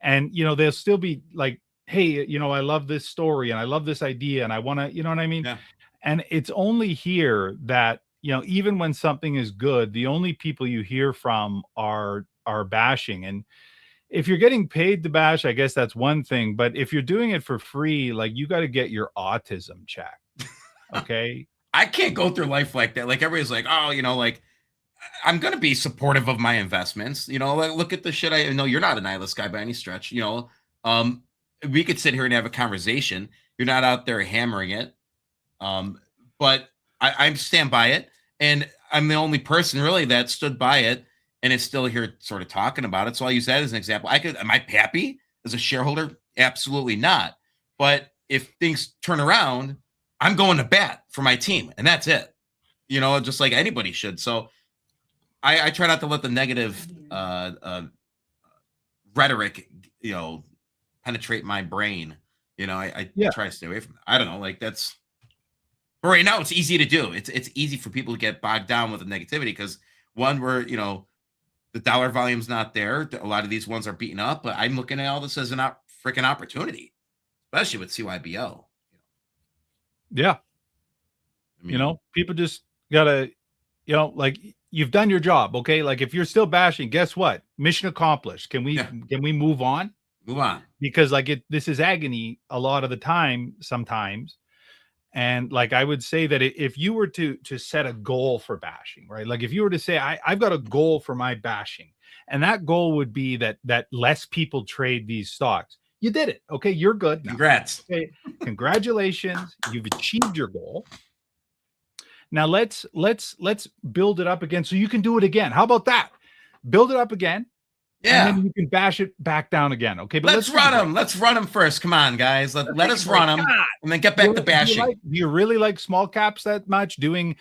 And, you know, they'll still be like hey, I love this story and I love this idea and I want to, you know what I mean? Yeah. And it's only here that, even when something is good, the only people you hear from are bashing. And if you're getting paid to bash, I guess that's one thing. But if you're doing it for free, like, you got to get your autism checked. Okay. I can't go through life like that. Like, everybody's like, oh, like, I'm going to be supportive of my investments. Like, look at the shit. I know you're not a nihilist guy by any stretch. We could sit here and have a conversation. You're not out there hammering it. But I stand by it. And I'm the only person really that stood by it and is still here sort of talking about it. So I'll use that as an example. Am I happy as a shareholder? Absolutely not. But if things turn around, I'm going to bat for my team, and that's it. Just like anybody should. So I try not to let the negative rhetoric, penetrate my brain. I try to stay away from it. I don't know. Like, that's, but right now it's easy to do. It's easy for people to get bogged down with the negativity because one, we're, the dollar volume's not there. A lot of these ones are beaten up, but I'm looking at all this as a freaking opportunity, especially with CYBO. Yeah. I mean, people just gotta, like, you've done your job. Okay. Like, if you're still bashing, guess what? Mission accomplished. Can we move on? Move on. Because this is agony a lot of the time, sometimes. And like, I would say that if you were to set a goal for bashing, right? Like, if you were to say, I've got a goal for my bashing, and that goal would be that less people trade these stocks. You did it. Okay. You're good now. Congrats. Okay. Congratulations. You've achieved your goal. Now let's build it up again so you can do it again. How about that? Build it up again. Yeah. And then you can bash it back down again. Okay. But let's run them. Let's run them first. Come on, guys. Let us run them and then get back to bashing. Do you really like small caps that much? Doing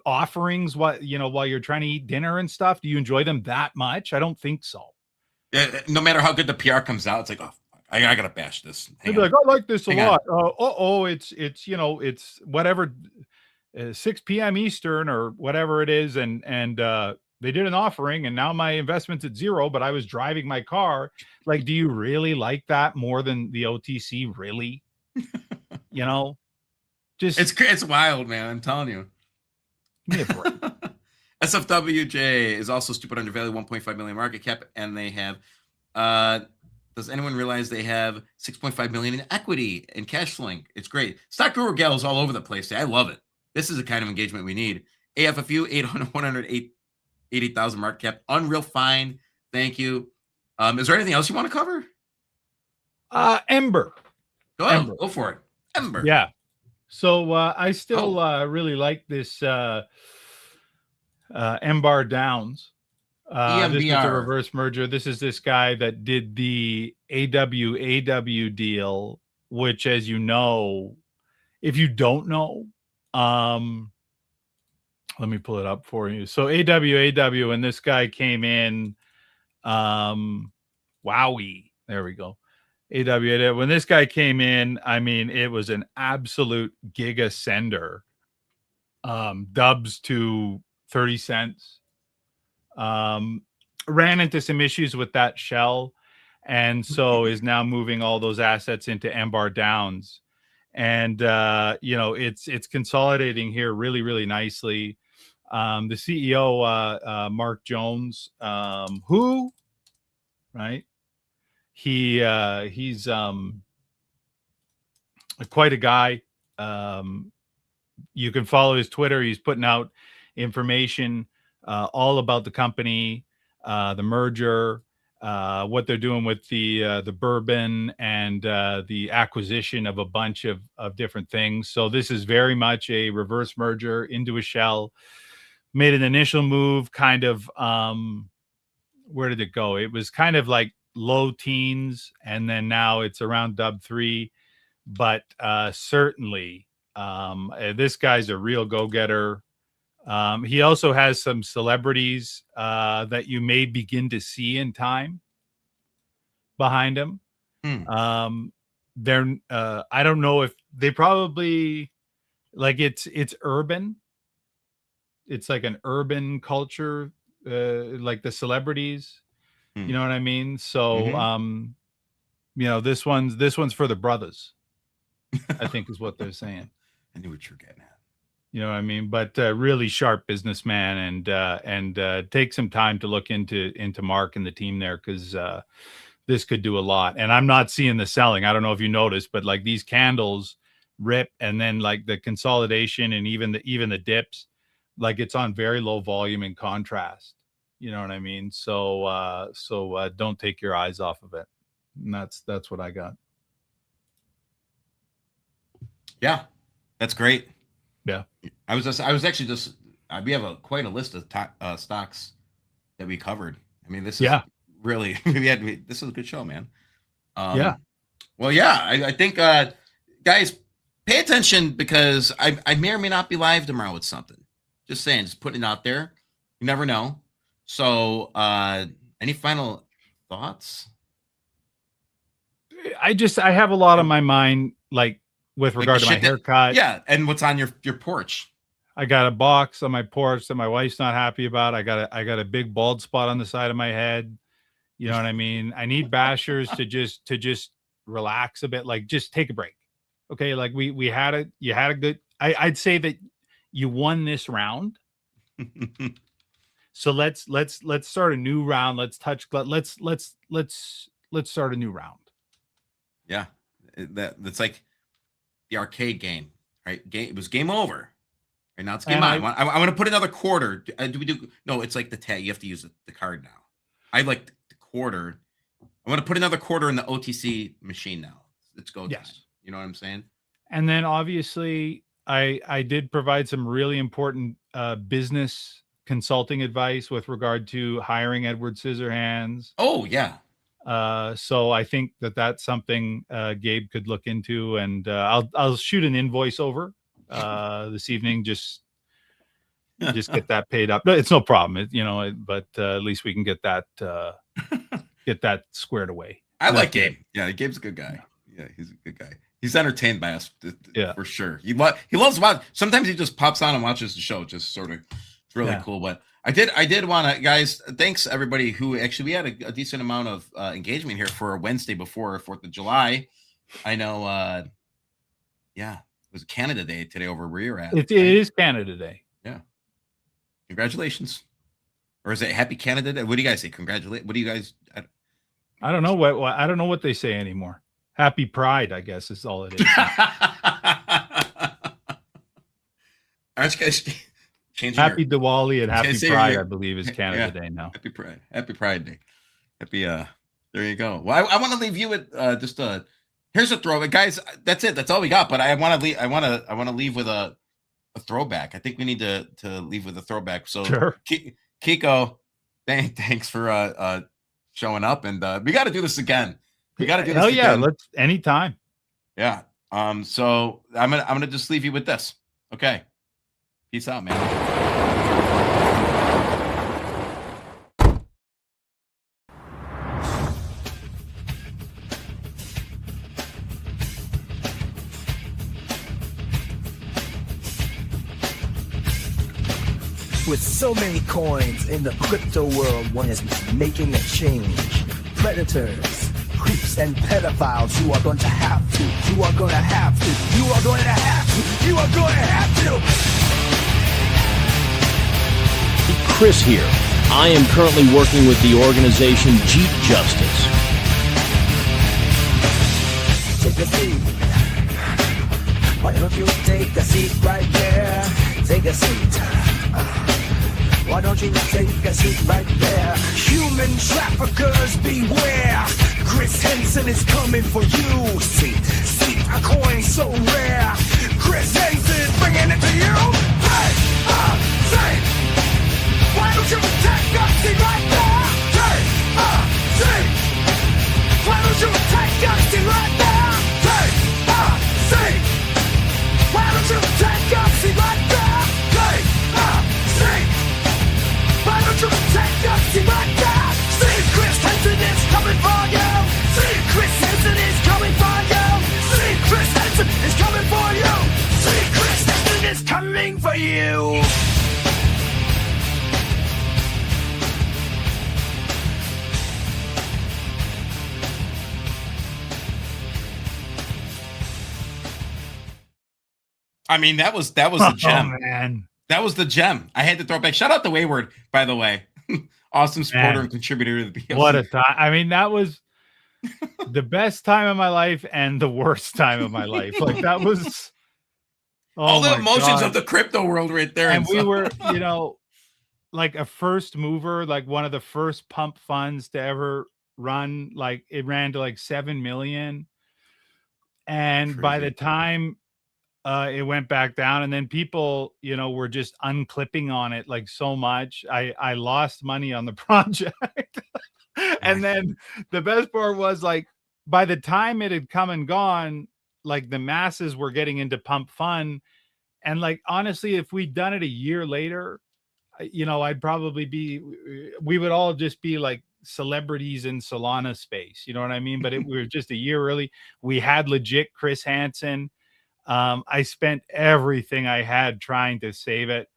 offerings while you're trying to eat dinner and stuff? Do you enjoy them that much? I don't think so. No matter how good the PR comes out, it's like, oh, I gotta bash this. They'd be like, I like this a lot. It's whatever, 6 p.m. Eastern or whatever it is, and they did an offering, and now my investment's at zero, but I was driving my car. Like, do you really like that more than the OTC? Really? Just it's wild, man. I'm telling you. Give me a break. SFWJ is also stupid undervalued, 1.5 million market cap, and they have. Does anyone realize they have 6.5 million in equity and cash flowing? It's great. Stock Guru Gal is all over the place. I love it. This is the kind of engagement we need. AFFU 180,000 market cap. Unreal fine. Thank you. Is there anything else you want to cover? Ember. Go for it. Ember. Yeah. So I still really like this Embar Downs. This is a reverse merger. This is this guy that did the AW deal, which, as you know, if you don't know, let me pull it up for you. So AW, and this guy came in, wowie, there we go. AW, when this guy came in, I mean, it was an absolute giga sender. Dubs to 30 cents. Ran into some issues with that shell, and so is now moving all those assets into Embar Downs. And it's consolidating here really, really nicely. The CEO, Mark Jones, who, right? He's quite a guy. You can follow his Twitter. He's putting out information all about the company, the merger, what they're doing with the bourbon, and the acquisition of a bunch of different things. So this is very much a reverse merger into a shell. Made an initial move, kind of, where did it go? It was kind of like low teens, and then now it's around dub 3. But certainly, this guy's a real go-getter. He also has some celebrities that you may begin to see in time behind him. They're I don't know if they probably, like, it's urban. It's like an urban culture, like the celebrities. You know what I mean? So this one's for the brothers, I think is what they're saying. I knew what you were getting at. You know what I mean? But really sharp businessman, and take some time to look into Mark and the team there, because this could do a lot. And I'm not seeing the selling. I don't know if you noticed, but like these candles rip, and then like the consolidation and even the dips, like it's on very low volume in contrast. You know what I mean? So don't take your eyes off of it. And that's what I got. Yeah, that's great. Yeah, I was actually just we have quite a list of stocks that we covered. I mean, this is really this is a good show, man. Yeah. Well, yeah, I think guys, pay attention, because I may or may not be live tomorrow with something. Just saying, just putting it out there. You never know. So, any final thoughts? I have a lot on my mind, like with regard to my haircut. Yeah, and what's on your porch? I got a box on my porch that my wife's not happy about. I got a big bald spot on the side of my head. You know what I mean? I need bashers to just relax a bit, like just take a break. Okay, like you had a good. I'd say that you won this round. So let's start a new round. Let's start a new round. Yeah, that's like the arcade game, right? It was game over, and now it's game on. I want to put another quarter. Do we do? No, it's like the tag. You have to use the card now. I like the quarter. I want to put another quarter in the OTC machine now. It's go time. Yes. You know what I'm saying? And then obviously I did provide some really important business consulting advice with regard to hiring Edward Scissorhands. Oh yeah. So I think that's something Gabe could look into, and I'll shoot an invoice over this evening. Just get that paid up. It's no problem, but at least we can get that squared away. I like Gabe. Yeah, Gabe's a good guy. Yeah, he's a good guy. He's entertained by us, for sure. He loves watch. Sometimes he just pops on and watches the show. Just sort of, it's really cool. But I did want to, guys. Thanks everybody who actually, we had a decent amount of engagement here for a Wednesday before 4th of July. I know. It was Canada Day today over where you're at. It is Canada Day. Yeah. Congratulations. Or is it Happy Canada Day? What do you guys say? Congratulate. What do you guys? I don't know I don't know what they say anymore. Happy Pride, I guess, is all it is. Aren't you guys changing? Happy Diwali and Happy Pride, I believe, is Canada Day now. Happy Pride Day. Happy. There you go. Well, I want to leave you with here's a throwback, guys. That's it. That's all we got. But I want to leave with a throwback. I think we need to leave with a throwback. So, sure. Kiko, thanks for showing up, and we got to do this again. We got to do this again. Yeah, let's anytime. Yeah. So I'm gonna just leave you with this. Okay. Peace out, man. With so many coins in the crypto world, one is making a change. Predators, creeps, and pedophiles, you are going to have to. You are going to have to. You are going to have to. You are going to have to. Chris here. I am currently working with the organization Jeep Justice. Take a seat. Why don't you take a seat right there? Take a seat. Why don't you take a seat right there? Human traffickers beware. Chris Henson is coming for you. Seat, a coin so rare. Chris Henson bringing it to you. Hey, seat. Why don't you take a seat right there? Take a seat. Why don't you take a seat right there? Take a seat. Why don't you take a seat right there? Take a seat. Why don't you take a seat right there? See, Chris Henson is coming for you. See, Chris Henson is coming for you. See, Chris Henson is coming for you. See, Chris Henson is coming for you. I mean, that was the gem. Oh, man. That was the gem. I had to throw it back. Shout out to Wayward, by the way. Awesome supporter and contributor to the PLC. What a time. I mean, that was the best time of my life and the worst time of my life. Like, that was all the emotions of the crypto world right there. And we were, you know, like a first mover, like one of the first pump funds to ever run. Like, it ran to like 7 million. And Crazy. by the time it went back down, and then people, you know, were just unclipping on it like so much. I lost money on the project. And then the best part was, like, by the time it had come and gone, like, the masses were getting into pump fun. And, like, honestly, if we'd done it a year later, you know, we would all just be like celebrities in Solana space. You know what I mean? But we were just a year early. We had legit Chris Hansen. I spent everything I had trying to save it.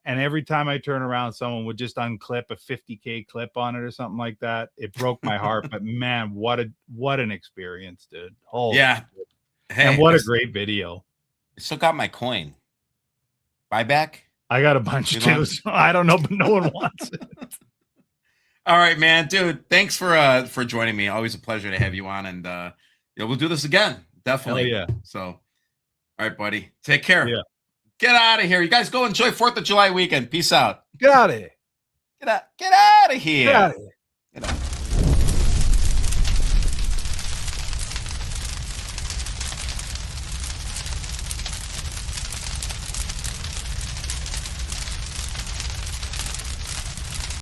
And every time I turn around, someone would just unclip a 50K clip on it or something like that. It broke my heart, but man, what an experience, dude. Oh yeah. Hey, and what a great video. I still got my coin. Buyback? I got a bunch too, so I don't know, but no one wants it. All right, man, dude. Thanks for joining me. Always a pleasure to have you on, and we'll do this again. Definitely. Hell yeah. So, all right, buddy. Take care. Yeah. Get out of here. You guys go enjoy 4th of July weekend. Peace out. Get out of here. Get out of here. Get out of here.